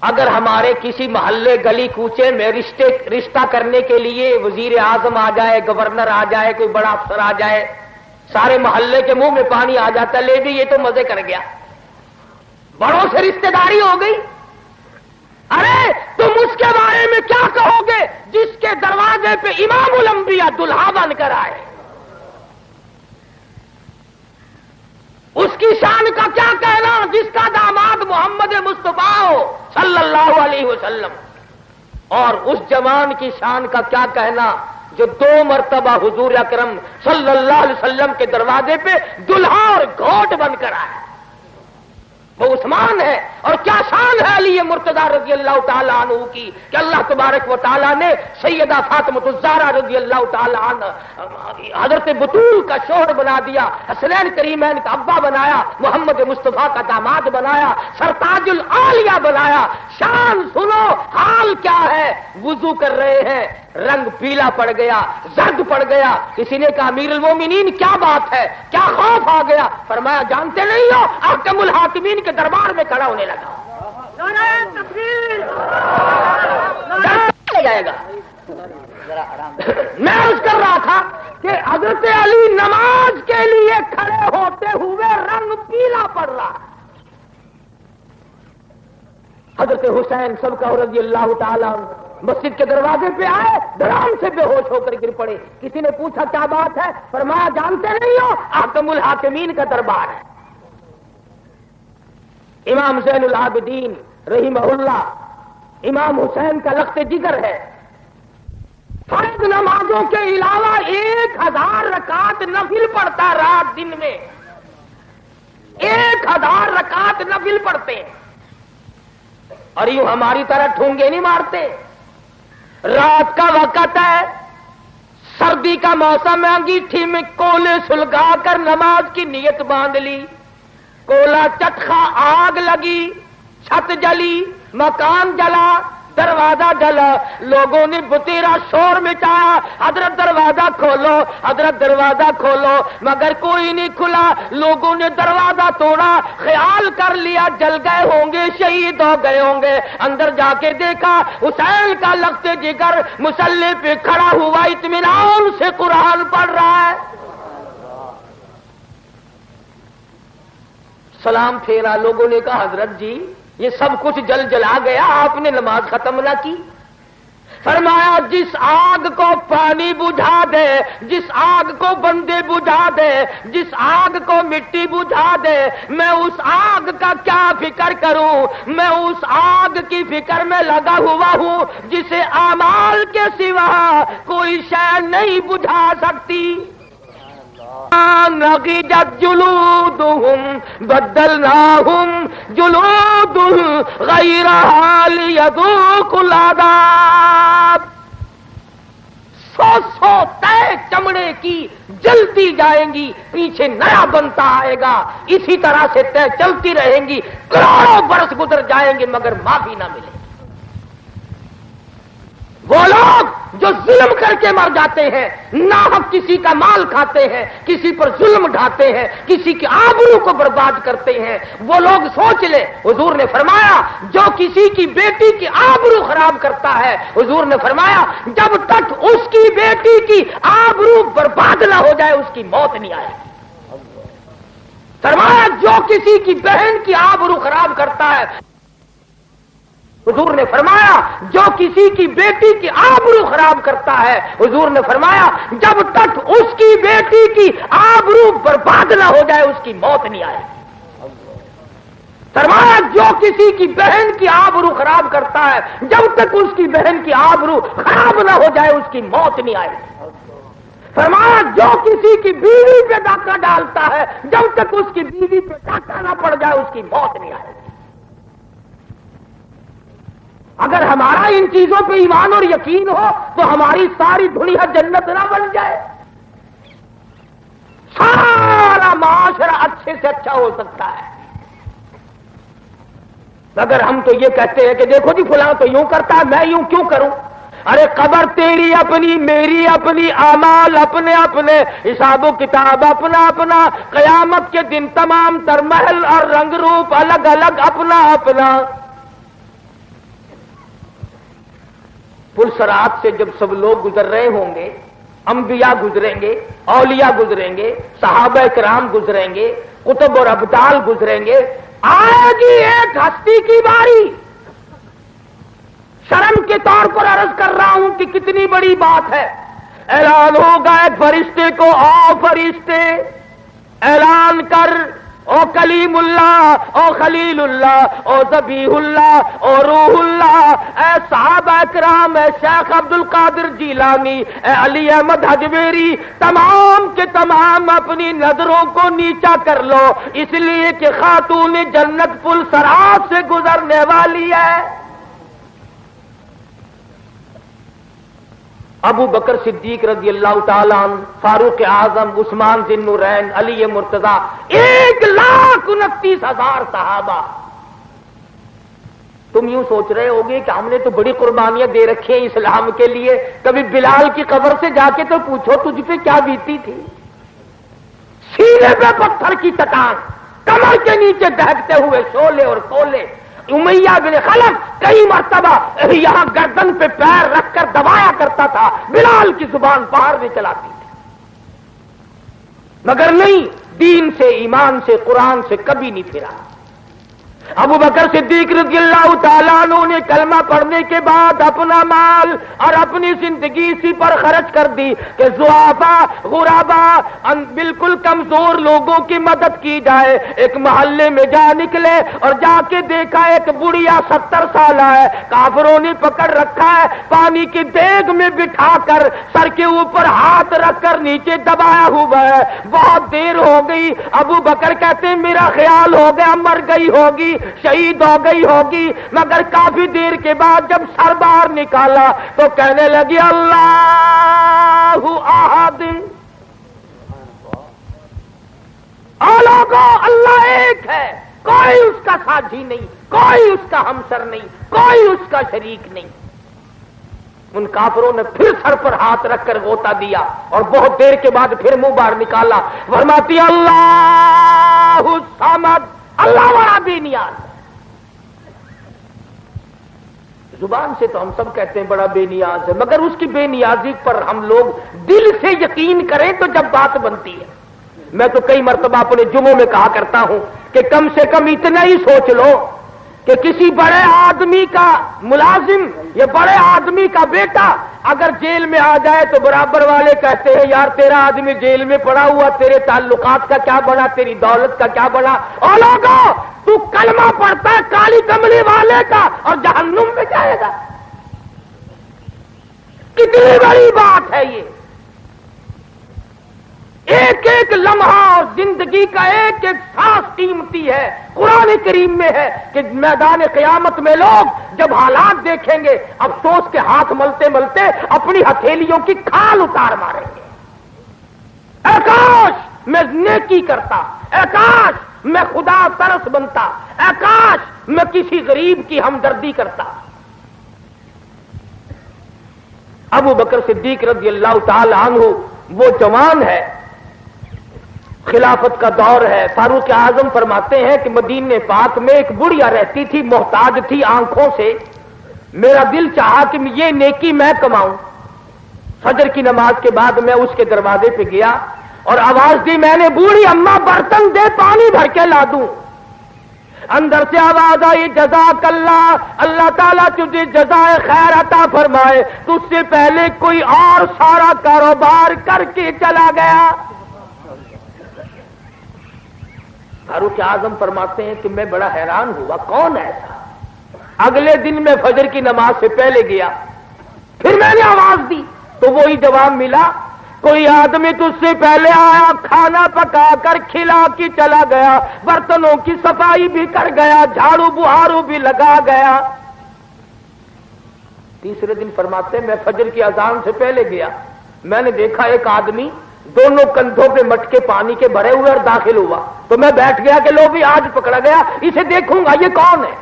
اگر ہمارے کسی محلے گلی کوچے میں رشتہ کرنے کے لیے وزیر اعظم آ جائے، گورنر آ جائے، کوئی بڑا افسر آ جائے، سارے محلے کے منہ میں پانی آ جاتا ہے، لے بھی یہ تو مزے کر گیا، بڑوں سے رشتہ داری ہو گئی۔ ارے تم اس کے بارے میں کیا کہو گے جس کے دروازے پہ امام الانبیاء دلہا بن کر آئے؟ اس کی شان کا کیا کہنا جس کا داماد محمد مصطفیٰ ہو صلی اللہ علیہ وسلم، اور اس جوان کی شان کا کیا کہنا جو 2 مرتبہ حضور اکرم صلی اللہ علیہ وسلم کے دروازے پہ دلہا اور گھوٹ بن کر آیا۔ وہ عثمان ہے، اور کیا شان ہے علی مرتضی رضی اللہ تعالی عنہ کی کہ اللہ تبارک و تعالی نے سیدہ فاطمہ الزہرا رضی اللہ تعالی عنہ حضرت بطول کا شوہر بنا دیا، حسنین کریمین کا ابا بنایا، محمد مصطفیٰ کا داماد بنایا، سرتاج العالیہ بنایا۔ شان سنو، حال حال کیا ہے؟ وضو کر رہے ہیں، رنگ پیلا پڑ گیا، زرد پڑ گیا. کسی نے کہا امیر المومنین کیا بات ہے، کیا خوف آ گیا؟ فرمایا جانتے نہیں ہو؟ احکم الحاکمین کے دربار میں کھڑا ہونے لگا. جائے گا. میں عرض کر رہا تھا کہ حضرت علی نماز کے لیے کھڑے ہوتے ہوئے رنگ پیلا پڑ رہا. حضرت حسین سب کا رضی اللہ تعالیٰ مسجد کے دروازے پہ آئے، دھڑام سے بے ہوش ہو کر گر پڑے. کسی نے پوچھا کیا بات ہے؟ فرمایا جانتے نہیں ہو؟ احکم الحاکمین کا دربار ہے. امام زین العابدین رحمہ اللہ، امام حسین کا لخت جگر ہے. فرض نمازوں کے علاوہ 1000 رکعت نفل پڑھتا رات دن میں. 1000 رکعت نفل پڑھتے ہیں. اور یوں ہماری طرح ٹھونگے نہیں مارتے. رات کا وقت ہے، سردی کا موسم ہے، انگیٹھی میں کولے سلگا کر نماز کی نیت باندھ لی. کولا چٹخا، آگ لگی، چھت جلی، مکان جلا، دروازہ جلا. لوگوں نے بتیرا شور مچایا، حضرت دروازہ کھولو، حضرت دروازہ کھولو، مگر کوئی نہیں کھلا. لوگوں نے دروازہ توڑا، خیال کر لیا جل گئے ہوں گے، شہید ہو گئے ہوں گے. اندر جا کے دیکھا حسین کا لخت جگر مصلی پہ کھڑا ہوا اطمینان سے قرآن پڑھ رہا ہے. سلام پھیرا. لوگوں نے کہا حضرت جی یہ سب کچھ جل جلا گیا، آپ نے نماز ختم نہ کی. فرمایا جس آگ کو پانی بجھا دے، جس آگ کو بندے بجھا دے، جس آگ کو مٹی بجھا دے، میں اس آگ کا کیا فکر کروں؟ میں اس آگ کی فکر میں لگا ہوا ہوں جسے اعمال کے سوا کوئی شے نہیں بجھا سکتی. نضجت جلودهم بدلناهم جلود غيرها ليذوقوا العذاب. 100 تہ چمڑے کی جلتی جائیں گی، پیچھے نیا بنتا آئے گا. اسی طرح سے تہ چلتی رہیں گی، کروڑوں برس گزر جائیں گے مگر معافی نہ ملے. وہ لوگ جو ظلم کر کے مر جاتے ہیں، ناحق کسی کا مال کھاتے ہیں، کسی پر ظلم ڈھاتے ہیں، کسی کی آبرو کو برباد کرتے ہیں، وہ لوگ سوچ لیں. حضور نے فرمایا جو کسی کی بیٹی کی آبرو خراب کرتا ہے، حضور نے فرمایا جب تک اس کی بیٹی کی آبرو برباد نہ ہو جائے اس کی موت نہیں آئے. فرمایا جو کسی کی بہن کی آبرو خراب کرتا ہے، حضور نے فرمایا جو کسی کی بیٹی کی آبرو خراب کرتا ہے، حضور نے فرمایا جب تک اس کی بیٹی کی آبرو برباد نہ ہو جائے اس کی موت نہیں آئے. فرمایا جو کسی کی بہن کی آبرو خراب کرتا ہے، جب تک اس کی بہن کی آبرو خراب نہ ہو جائے اس کی موت نہیں آئے. فرمایا جو کسی کی بیوی پہ ڈاکہ ڈالتا ہے، جب تک اس کی بیوی پہ ڈاکہ نہ پڑ جائے اس کی موت نہیں آئے. اگر ہمارا ان چیزوں پہ ایمان اور یقین ہو تو ہماری ساری دنیا جنت نہ بن جائے. سارا معاشرہ اچھے سے اچھا ہو سکتا ہے. اگر ہم تو یہ کہتے ہیں کہ دیکھو جی فلاں تو یوں کرتا ہے، میں یوں کیوں کروں؟ ارے قبر تیری اپنی، میری اپنی، اعمال اپنے اپنے، حساب و کتاب اپنا اپنا، قیامت کے دن تمام تر محل اور رنگ روپ الگ الگ اپنا اپنا. پلسرات سے جب سب لوگ گزر رہے ہوں گے، انبیاء گزریں گے، اولیاء گزریں گے، صحابہ کرام گزریں گے، کتب اور ابدال گزریں گے، آئے گی ایک ہستی کی باری. شرم کے طور پر عرض کر رہا ہوں کہ کتنی بڑی بات ہے. اعلان ہوگا ایک فرشتے کو، آؤ فرشتے اعلان کر، او کلیم اللہ، او خلیل اللہ، او ذبیح اللہ، او روح اللہ، اے صحابہ کرام، اے شیخ عبد القادر جیلانی، اے علی احمد حجویری، تمام کے تمام اپنی نظروں کو نیچا کر لو، اس لیے کہ خاتون جنت پل صراط سے گزرنے والی ہے. ابو بکر صدیق رضی اللہ تعالیٰ عنہ، فاروق اعظم، عثمان ذی النورین، علی مرتضیٰ، 1,29,000 صحابہ تم یوں سوچ رہے ہوگے کہ ہم نے تو بڑی قربانیاں دے رکھی ہیں اسلام کے لیے، کبھی بلال کی قبر سے جا کے تو پوچھو تجھ پہ کیا بیتی تھی؟ سینے پہ پتھر کی چٹان، کمر کے نیچے دہکتے ہوئے شعلے اور کولے۔ امیہ بن خلف کئی مرتبہ یہاں گردن پہ پیر رکھ کر دبایا کرتا تھا، بلال کی زبان باہر نکل آتی تھی، مگر نہیں، دین سے، ایمان سے، قرآن سے کبھی نہیں پھرا۔ ابو بکر صدیق رضی اللہ تعالیٰ عنہ نے کلمہ پڑھنے کے بعد اپنا مال اور اپنی زندگی اسی پر خرچ کر دی کہ ضعفاء، غرباء، بالکل کمزور لوگوں کی مدد کی جائے۔ ایک محلے میں جا نکلے اور جا کے دیکھا ایک بڑھیا 70 سالہ ہے، کافروں نے پکڑ رکھا ہے، پانی کی دیگ میں بٹھا کر سر کے اوپر ہاتھ رکھ کر نیچے دبایا ہوا ہے۔ بہت دیر ہو گئی، ابو بکر کہتے ہیں میرا خیال ہو گیا مر گئی ہوگی، شہید ہو گئی ہوگی، مگر کافی دیر کے بعد جب سر باہر نکالا تو کہنے لگی اللہ احد، لوگوں اللہ ایک ہے، کوئی اس کا ساتھی نہیں، کوئی اس کا ہمسر نہیں، کوئی اس کا شریک نہیں۔ ان کافروں نے پھر سر پر ہاتھ رکھ کر غوطہ دیا اور بہت دیر کے بعد پھر منہ باہر نکالا، فرماتی اللہ الصمد، اللہ والا بے نیاز۔ زبان سے تو ہم سب کہتے ہیں بڑا بے نیاز ہے، مگر اس کی بے نیازی پر ہم لوگ دل سے یقین کریں تو جب بات بنتی ہے۔ میں تو کئی مرتبہ اپنے جمعوں میں کہا کرتا ہوں کہ کم سے کم اتنا ہی سوچ لو کہ کسی بڑے آدمی کا ملازم یا بڑے آدمی کا بیٹا اگر جیل میں آ جائے تو برابر والے کہتے ہیں یار تیرا آدمی جیل میں پڑا ہوا، تیرے تعلقات کا کیا بنا، تیری دولت کا کیا بنا؟ اور لوگوں تو کلمہ پڑھتا ہے کالی کملی والے کا اور جہنم میں جائے گا۔ کتنی بڑی بات ہے یہ! ایک ایک لمحہ اور زندگی کا ایک ایک سانس قیمتی ہے۔ قرآن کریم میں ہے کہ میدان قیامت میں لوگ جب حالات دیکھیں گے افسوس کے ہاتھ ملتے ملتے اپنی ہتھیلیوں کی کھال اتار ماریں گے۔ اے کاش میں نیکی کرتا، اے کاش میں خدا ترس بنتا، اے کاش میں کسی غریب کی ہمدردی کرتا۔ ابو بکر صدیق رضی اللہ تعالی عنہ وہ جوان ہے، خلافت کا دور ہے۔ فاروق اعظم فرماتے ہیں کہ مدینے پاک میں ایک بڑھیا رہتی تھی، محتاج تھی آنکھوں سے، میرا دل چاہا کہ یہ نیکی میں کماؤں۔ فجر کی نماز کے بعد میں اس کے دروازے پہ گیا اور آواز دی، میں نے بوڑھی اماں برتن دے پانی بھر کے لا دوں۔ اندر سے آواز آئی، جزاک اللہ، اللہ تعالیٰ تجھے جزائے خیر عطا فرمائے، تجھ سے پہلے کوئی اور سارا کاروبار کر کے چلا گیا۔ فاروق اعظم فرماتے ہیں کہ میں بڑا حیران ہوا، کون ایسا؟ اگلے دن میں فجر کی نماز سے پہلے گیا، پھر میں نے آواز دی تو وہی جواب ملا، کوئی آدمی تجھ سے پہلے آیا، کھانا پکا کر کھلا کے چلا گیا، برتنوں کی صفائی بھی کر گیا، جھاڑو بہارو بھی لگا گیا۔ تیسرے دن فرماتے ہیں میں فجر کی اذان سے پہلے گیا، میں نے دیکھا ایک آدمی دونوں کندھوں پہ مٹکے پانی کے بھرے ہوئے اور داخل ہوا، تو میں بیٹھ گیا کہ لو بھی آج پکڑا گیا، اسے دیکھوں گا یہ کون ہے۔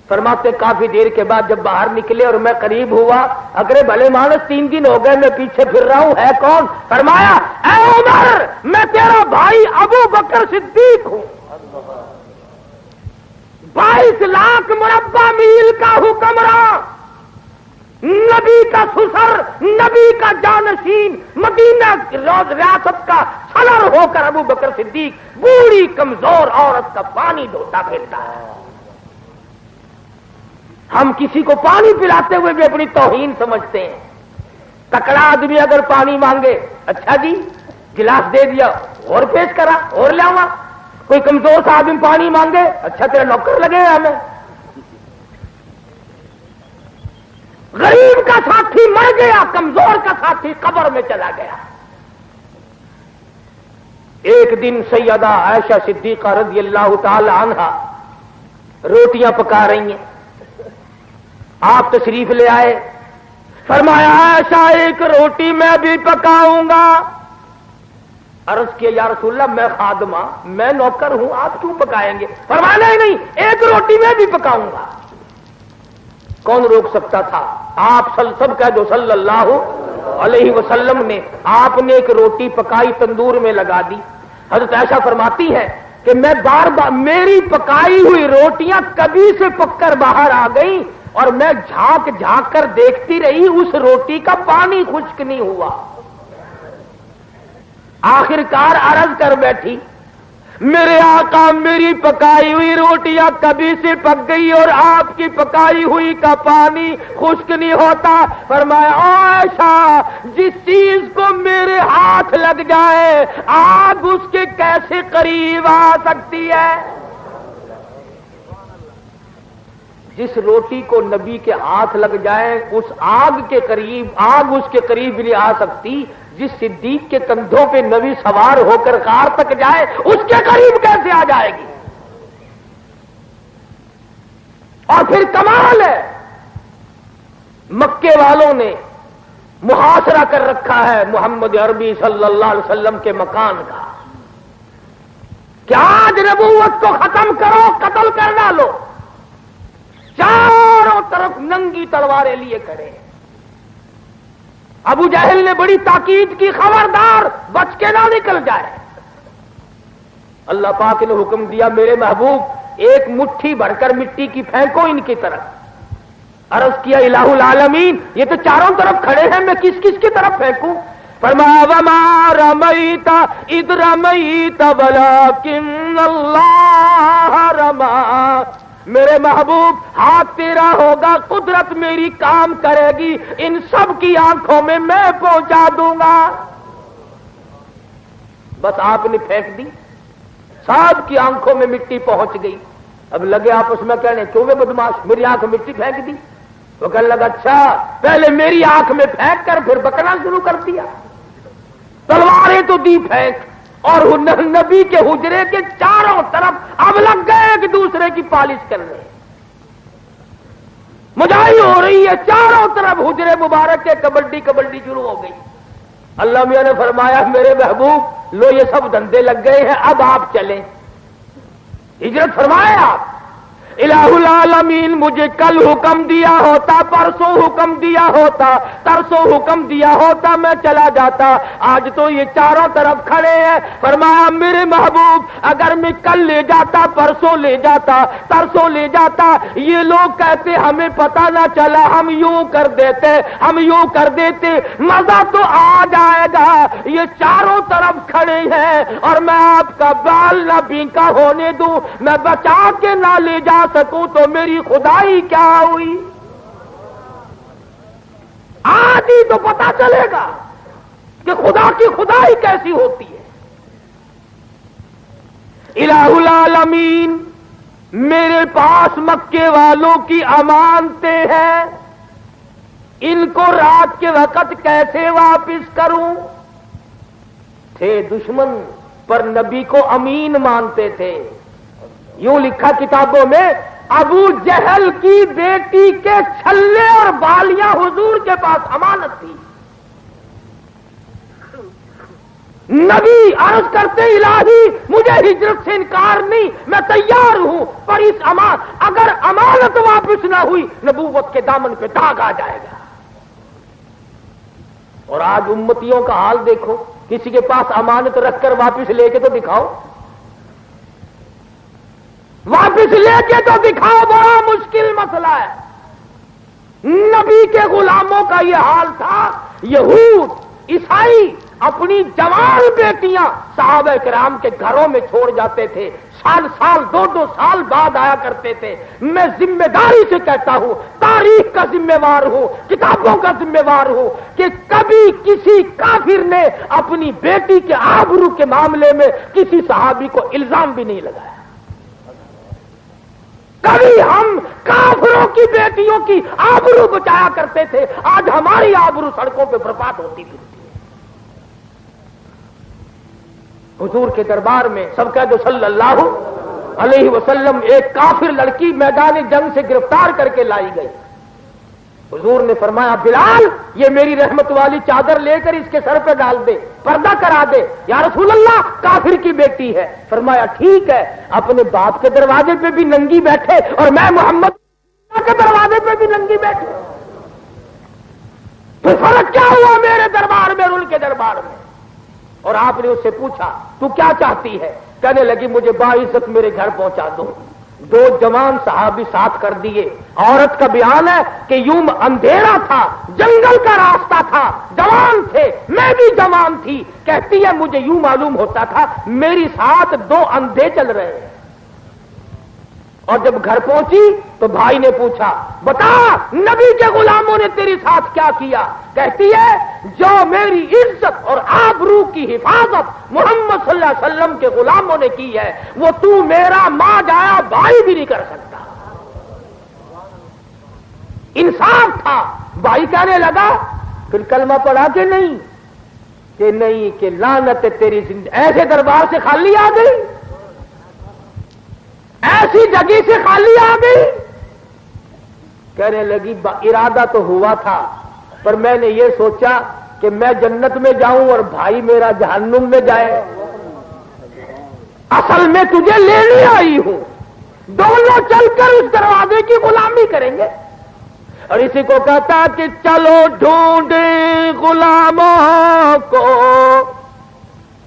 فرماتے کافی دیر کے بعد جب باہر نکلے اور میں قریب ہوا، اگرے بھلے مانس 3 دن ہو گئے میں پیچھے پھر رہا ہوں، ہے کون؟ فرمایا اے عمر میں تیرا بھائی ابو بکر صدیق ہوں، 22 لاکھ مربع میل کا حکمراں، نبی کا سسر، نبی کا جانشین، مدینہ ریاست کا سالر ہو کر ابو بکر صدیق بوڑھی کمزور عورت کا پانی دھوتا پھرتا ہے۔ ہم کسی کو پانی پلاتے ہوئے بھی اپنی توہین سمجھتے ہیں۔ تکڑا آدمی اگر پانی مانگے، اچھا جی گلاس دے دیا، اور پیش کرا اور لاؤں۔ کوئی کمزور سا آدمی پانی مانگے، اچھا تیرا نوکر لگے گا ہمیں۔ غریب کا ساتھی مر گیا، کمزور کا ساتھی قبر میں چلا گیا۔ ایک دن سیدہ عائشہ صدیقہ رضی اللہ تعالی عنہا روٹیاں پکا رہی ہیں، آپ تشریف لے آئے، فرمایا عائشہ ایک روٹی میں بھی پکاؤں گا۔ عرض کیا یا رسول اللہ میں خادمہ، میں نوکر ہوں، آپ کیوں پکائیں گے؟ فرمایا نہیں، ایک روٹی میں بھی پکاؤں گا۔ کون روک سکتا تھا؟ آپ سب کہہ دو صلی اللہ علیہ وسلم نے۔ آپ نے ایک روٹی پکائی، تندور میں لگا دی۔ حضرت عائشہ فرماتی ہے کہ میں بار بار میری پکائی ہوئی روٹیاں کبھی سے پک کر باہر آ گئیں اور میں جھانک جھانک کر دیکھتی رہی، اس روٹی کا پانی خشک نہیں ہوا۔ آخرکار عرض کر بیٹھی، میرے آقا میری پکائی ہوئی روٹیاں کبھی سے پک گئی اور آپ کی پکائی ہوئی کا پانی خشک نہیں ہوتا۔ فرمایا عائشہ، جس چیز کو میرے ہاتھ لگ جائے آگ اس کے کیسے قریب آ سکتی ہے؟ جس روٹی کو نبی کے ہاتھ لگ جائے اس آگ کے قریب، آگ اس کے قریب نہیں آ سکتی۔ جس صدیق کے کندھوں پہ نبی سوار ہو کر غار تک جائے اس کے قریب کیسے آ جائے گی؟ اور پھر کمال ہے، مکے والوں نے محاصرہ کر رکھا ہے محمد عربی صلی اللہ علیہ وسلم کے مکان کا کہ آج نبوت کو ختم کرو، قتل کر ڈالو۔ چاروں طرف ننگی تلواریں لیے کھڑے۔ ابو جہل نے بڑی تاکید کی، خبردار بچ کے نہ نکل جائے۔ اللہ پاک نے حکم دیا، میرے محبوب ایک مٹھی بھر کر مٹی کی پھینکو ان کی طرف۔ عرض کیا الہ العالمین، یہ تو چاروں طرف کھڑے ہیں، میں کس کس کی طرف پھینکوں؟ فرمایا وما رمیت اذ رمیت ولکن اللہ رما۔ میرے محبوب ہاتھ تیرا ہوگا، قدرت میری کام کرے گی، ان سب کی آنکھوں میں میں پہنچا دوں گا۔ بس آپ نے پھینک دی، سب کی آنکھوں میں مٹی پہنچ گئی۔ اب لگے آپس میں کہنے کیوں میں بدماش میری آنکھ میں مٹی پھینک دی؟ وہ کہنے لگا اچھا پہلے میری آنکھ میں پھینک کر پھر بکنا شروع کر دیا۔ تلواریں تو دی پھینک، اور نبی کے حجرے کے چاروں طرف اب لگ گئے ایک دوسرے کی پالش کرنے۔ مجاہی ہو رہی ہے چاروں طرف، حجرے مبارک کے کبڈی کبڈی شروع ہو گئی۔ اللہ میاں نے فرمایا میرے محبوب لو یہ سب دھندے لگ گئے ہیں، اب آپ چلیں، ہجرت فرمائے آپ۔ الہ العالمین مجھے کل حکم دیا ہوتا، پرسوں حکم دیا ہوتا، ترسوں حکم دیا ہوتا، میں چلا جاتا۔ آج تو یہ چاروں طرف کھڑے ہیں۔ فرمایا میرے محبوب اگر میں کل لے جاتا، پرسوں لے جاتا، ترسوں لے جاتا، یہ لوگ کہتے ہمیں پتہ نہ چلا، ہم یوں کر دیتے، ہم یوں کر دیتے، مزہ تو آ جائے گا۔ یہ چاروں طرف کھڑے ہیں اور میں آپ کا بال نہ بینکا ہونے دوں، میں بچا کے نہ لے جا سکوں تو میری خدائی کیا ہوئی؟ آج ہی تو پتا چلے گا کہ خدا کی خدائی کیسی ہوتی ہے۔ الہ العالمین میرے پاس مکے والوں کی امانتیں ہیں، ان کو رات کے وقت کیسے واپس کروں؟ تھے دشمن پر نبی کو امین مانتے تھے۔ یوں لکھا کتابوں میں، ابو جہل کی بیٹی کے چھلے اور بالیاں حضور کے پاس امانت تھی۔ نبی عرض کرتے الہی مجھے ہجرت سے انکار نہیں، میں تیار ہوں، پر اس اگر امانت واپس نہ ہوئی نبوت کے دامن پہ داغ آ جائے گا۔ اور آج امتیوں کا حال دیکھو، کسی کے پاس امانت رکھ کر واپس لے کے تو دکھاؤ، واپس لے کے تو دکھاؤ، بڑا مشکل مسئلہ ہے۔ نبی کے غلاموں کا یہ حال تھا۔ یہود عیسائی اپنی جوان بیٹیاں صحابہ کرام کے گھروں میں چھوڑ جاتے تھے، سال سال دو سال بعد آیا کرتے تھے۔ میں ذمہ داری سے کہتا ہوں، تاریخ کا ذمہ وار ہوں، کتابوں کا ذمہ وار ہوں کہ کبھی کسی کافر نے اپنی بیٹی کے آبرو کے معاملے میں کسی صحابی کو الزام بھی نہیں لگایا۔ کبھی ہم کافروں کی بیٹیوں کی آبرو بچایا کرتے تھے، آج ہماری آبرو سڑکوں پہ برباد ہوتی پھرتی ہے۔ حضور کے دربار میں سب کہہ دو صلی اللہ علیہ وسلم، ایک کافر لڑکی میدان جنگ سے گرفتار کر کے لائی گئی۔ حضور نے فرمایا بلال یہ میری رحمت والی چادر لے کر اس کے سر پہ ڈال دے، پردہ کرا دے۔ یا رسول اللہ کافر کی بیٹی ہے۔ فرمایا ٹھیک ہے، اپنے باپ کے دروازے پہ بھی ننگی بیٹھے اور میں محمد کے دروازے پہ بھی ننگی بیٹھے، پھر فرق کیا ہوا میرے دربار میں اور ان کے دربار میں؟ اور آپ نے اس سے پوچھا تو کیا چاہتی ہے؟ کہنے لگی مجھے باعزت میرے گھر پہنچا دو۔ دو جوان صحابی ساتھ کر دیے۔ عورت کا بیان ہے کہ یوں اندھیرا تھا، جنگل کا راستہ تھا، جوان تھے، میں بھی جوان تھی، کہتی ہے مجھے یوں معلوم ہوتا تھا میری ساتھ دو اندھے چل رہے ہیں۔ اور جب گھر پہنچی تو بھائی نے پوچھا بتا نبی کے غلاموں نے تیری ساتھ کیا کیا؟ کہتی ہے جو میری عزت اور آبرو کی حفاظت محمد صلی اللہ علیہ وسلم کے غلاموں نے کی ہے وہ تو میرا ماں جایا بھائی بھی نہیں کر سکتا۔ انصاف تھا۔ بھائی کہنے لگا پھر کلمہ پڑھا کہ نہیں؟ کہ نہیں، کہ لعنت تیری زندگی، ایسے دربار سے خالی آ گئی، ایسی جگہ سے خالی آ گئی؟ کہنے لگی ارادہ تو ہوا تھا پر میں نے یہ سوچا کہ میں جنت میں جاؤں اور بھائی میرا جہنم میں جائے، اصل میں تجھے لینے آئی ہوں، دونوں چل کر اس دروازے کی غلامی کریں گے۔ اور اسی کو کہتا کہ چلو ڈھونڈے غلاموں کو،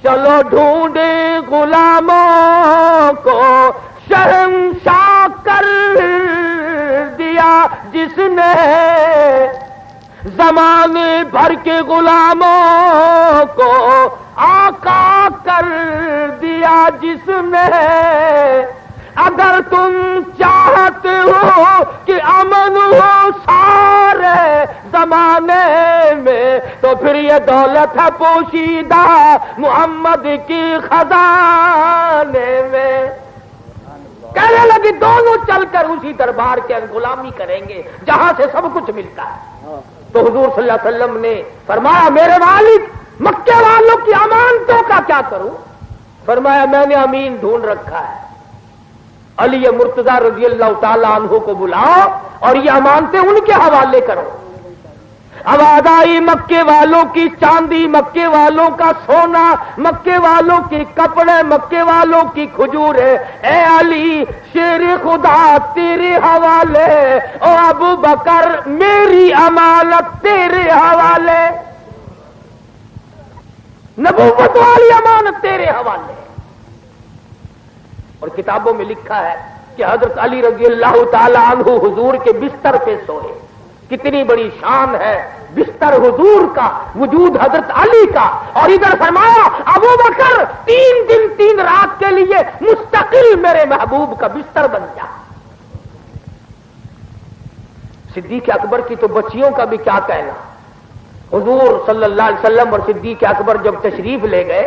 چلو ڈھونڈے غلاموں کو، شہنشاہ کر دیا جس نے زمانے بھر کے غلاموں کو، آقا کر دیا جس نے۔ اگر تم چاہتے ہو کہ امن ہو سارے زمانے میں تو پھر یہ دولت ہے پوشیدہ محمد کی خزانے میں۔ کہنے لگی دونوں چل کر اسی دربار کے غلامی کریں گے جہاں سے سب کچھ ملتا ہے۔ تو حضور صلی اللہ علیہ وسلم نے فرمایا میرے والد مکے والوں کی امانتوں کا کیا کروں؟ فرمایا میں نے امین ڈھونڈ رکھا ہے، علی مرتضی رضی اللہ تعالی عنہ کو بلاؤ اور یہ امانتیں ان کے حوالے کرو۔ آواز آئی مکے والوں کی چاندی، مکے والوں کا سونا، مکے والوں کے کپڑے، مکے والوں کی کھجوریں، اے علی شیر خدا تیرے حوالے، او ابو بکر میری امانت تیرے حوالے، نبوت والی امانت تیرے حوالے۔ اور کتابوں میں لکھا ہے کہ حضرت علی رضی اللہ تعالی عنہ حضور کے بستر پہ سوئے۔ کتنی بڑی شان ہے بستر حضور کا، وجود حضرت علی کا۔ اور ادھر فرمایا ابو بکر 3 دن 3 رات کے لیے مستقل میرے محبوب کا بستر بن جا۔ صدیق اکبر کی تو بچیوں کا بھی کیا کہنا۔ حضور صلی اللہ علیہ وسلم اور صدیق اکبر جب تشریف لے گئے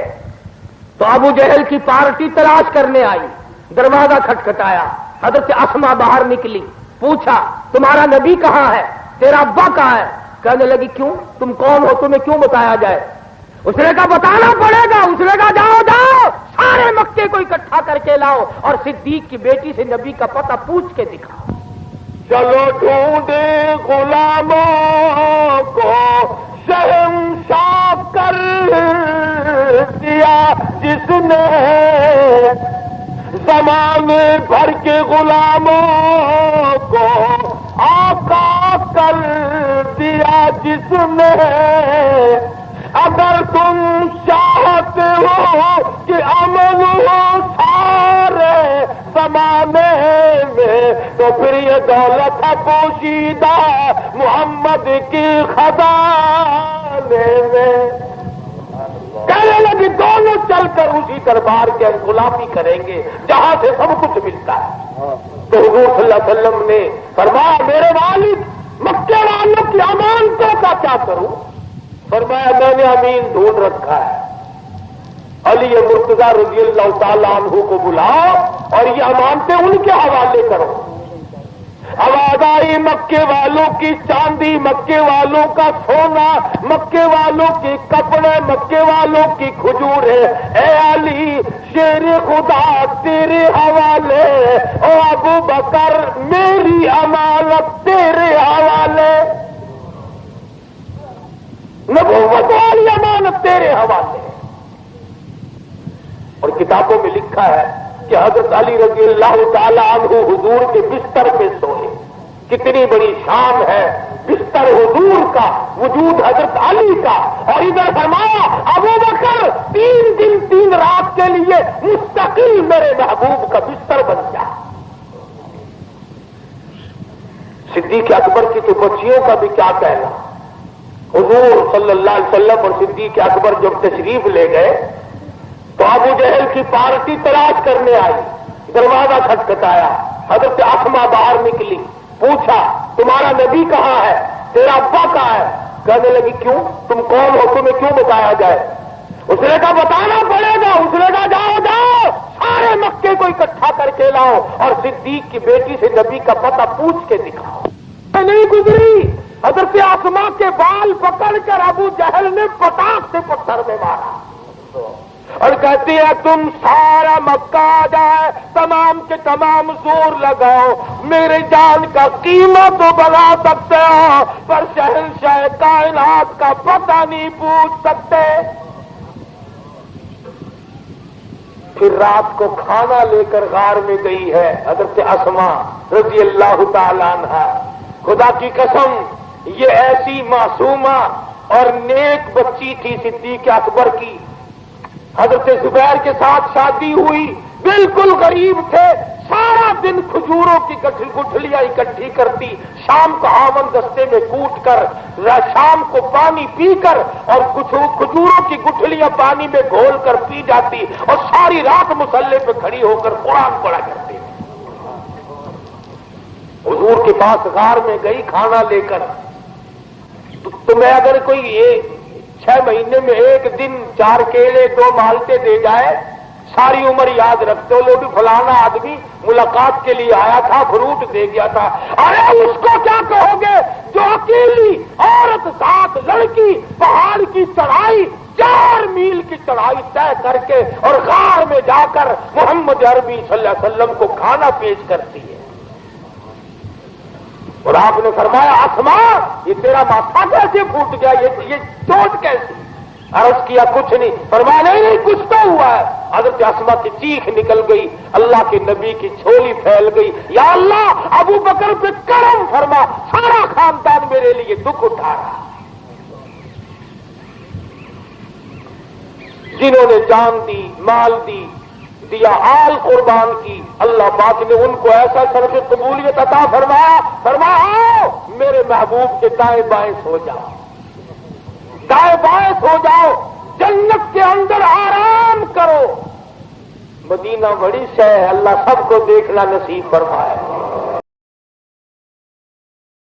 تو ابو جہل کی پارٹی تلاش کرنے آئی، دروازہ کھٹکھٹایا، حضرت اسما باہر نکلی، پوچھا تمہارا نبی کہاں ہے، تیرا ابا کہاں ہے؟ کہنے لگی کیوں، تم کون ہو، تمہیں کیوں بتایا جائے؟ اس نے کہا بتانا پڑے گا۔ اس نے کہا جاؤ جاؤ سارے مکے کو اکٹھا کر کے لاؤ اور صدیق کی بیٹی سے نبی کا پتہ پوچھ کے دکھاؤ۔ چلو ڈھونڈے غلاموں کو، شہنشاہ کر دیا جس نے زمانے بھر کے غلاموں کو، آقا کر دیا جس نے۔ اگر تم چاہتے ہو کہ امن ہو سارے زمانے میں تو پھر یہ دولت ہے پوشیدہ محمد کی خزانے میں۔ کہنے لگی دونوں چل کر اسی دربار کے غلامی کریں گے جہاں سے سب کچھ ملتا ہے۔ تو حضور صلی اللہ علیہ وسلم نے فرمایا میرے والد مکے والوں کی امانتوں کا کیا کروں؟ فرمایا میں نے امین ڈھونڈ رکھا ہے، علی مرتضی رضی اللہ تعالی عنہ کو بلاؤ اور یہ امانتیں ان کے حوالے کرو۔ آواز آئی مکے والوں کی چاندی، مکے والوں کا سونا، مکے والوں کے کپڑے، مکے والوں کی کھجوریں، اے علی شیر خدا تیرے حوالے، او ابو بکر میری امانت تیرے حوالے۔ حوالے ہیں۔ اور کتابوں میں لکھا ہے کہ حضرت علی رضی اللہ تعالی عنہ حضور کے بستر پہ سوئے۔ کتنی بڑی شان ہے بستر حضور کا، وجود حضرت علی کا، اور ادھر فرمایا ابو بکر 3 دن 3 رات کے لیے مستقل میرے محبوب کا بستر بن جا۔ صدیق اکبر کی تو بچیوں کا بھی کیا کہنا، حضور صلی اللہ علیہ وسلم اور صدیق اکبر جب تشریف لے گئے تو ابو جہل کی پارٹی تلاش کرنے آئی، دروازہ کھٹکھٹایا، حضرت اسما باہر نکلی، پوچھا تمہارا نبی کہاں ہے، تیرا ابا کہاں ہے؟ کہنے لگی کیوں، تم کون ہو، تمہیں کیوں بتایا جائے؟ اس نے کہا بتانا پڑے گا۔ اس نے کہا جاؤ جاؤ سارے مکے کو اکٹھا کر کے لاؤ اور صدیق کی بیٹی سے نبی کا پتہ پوچھ کے دکھاؤ۔ نہیں گزری، حضرت اسما کے بال پکڑ کر ابو جہل نے پٹاخ سے پتھر میں مارا اور کہتی ہے تم سارا مکہ آ جائے، تمام کے تمام زور لگاؤ، میرے جان کا قیمت تو بنا سکتے ہو پر شہنشاہ کائنات کا پتہ نہیں پوچھ سکتے۔ پھر رات کو کھانا لے کر غار میں گئی ہے حضرت اسما رضی اللہ تعالی عنہا۔ خدا کی قسم یہ ایسی معصومہ اور نیک بچی تھی صدیق اکبر کی۔ حضرت زبیر کے ساتھ شادی ہوئی، بالکل غریب تھے، سارا دن کھجوروں کی گٹھلیاں اکٹھی کرتی، شام کو آمن دستے میں کوٹ کر، شام کو پانی پی کر اور کھجوروں کی گٹھلیاں پانی میں گھول کر پی جاتی اور ساری رات مصلے پہ کھڑی ہو کر قرآن پڑھا کرتی۔ حضور کے پاس غار میں گئی کھانا لے کر، تمہیں اگر کوئی 6 مہینے میں 1 دن 4 کیلے 2 مالٹے دے جائے ساری عمر یاد رکھتے ہو لوگ، فلانا آدمی ملاقات کے لیے آیا تھا فروٹ دے گیا تھا۔ ارے اس کو کیا کہو گے جو اکیلی عورت ساتھ لڑکی پہاڑ کی چڑھائی 4 میل کی چڑھائی طے کر کے اور غار میں جا کر محمد عربی صلی اللہ علیہ وسلم کو کھانا پیش کرتی ہے۔ اور آپ نے فرمایا اسما یہ تیرا ماتھا کیسے پھوٹ گیا، یہ چوٹ کیسی؟ عرض کیا کچھ نہیں، فرمایا نہیں کچھ تو ہوا ہے۔ حضرت اسما کی چیخ نکل گئی، اللہ کے نبی کی جھولی پھیل گئی، یا اللہ ابو بکر پہ کرم فرما، سارا خاندان میرے لیے دکھ اٹھا رہا۔ جنہوں نے جان دی، مال دی، دیا، آل قربان کی، اللہ پاک نے ان کو ایسا شرف قبولیت عطا فرمایا، فرمایا میرے محبوب کے دائیں بائیں سو جاؤ، دائیں بائیں سو جاؤ، جنت کے اندر آرام کرو۔ مدینہ بڑی شے ہے، اللہ سب کو دیکھنا نصیب فرمائے۔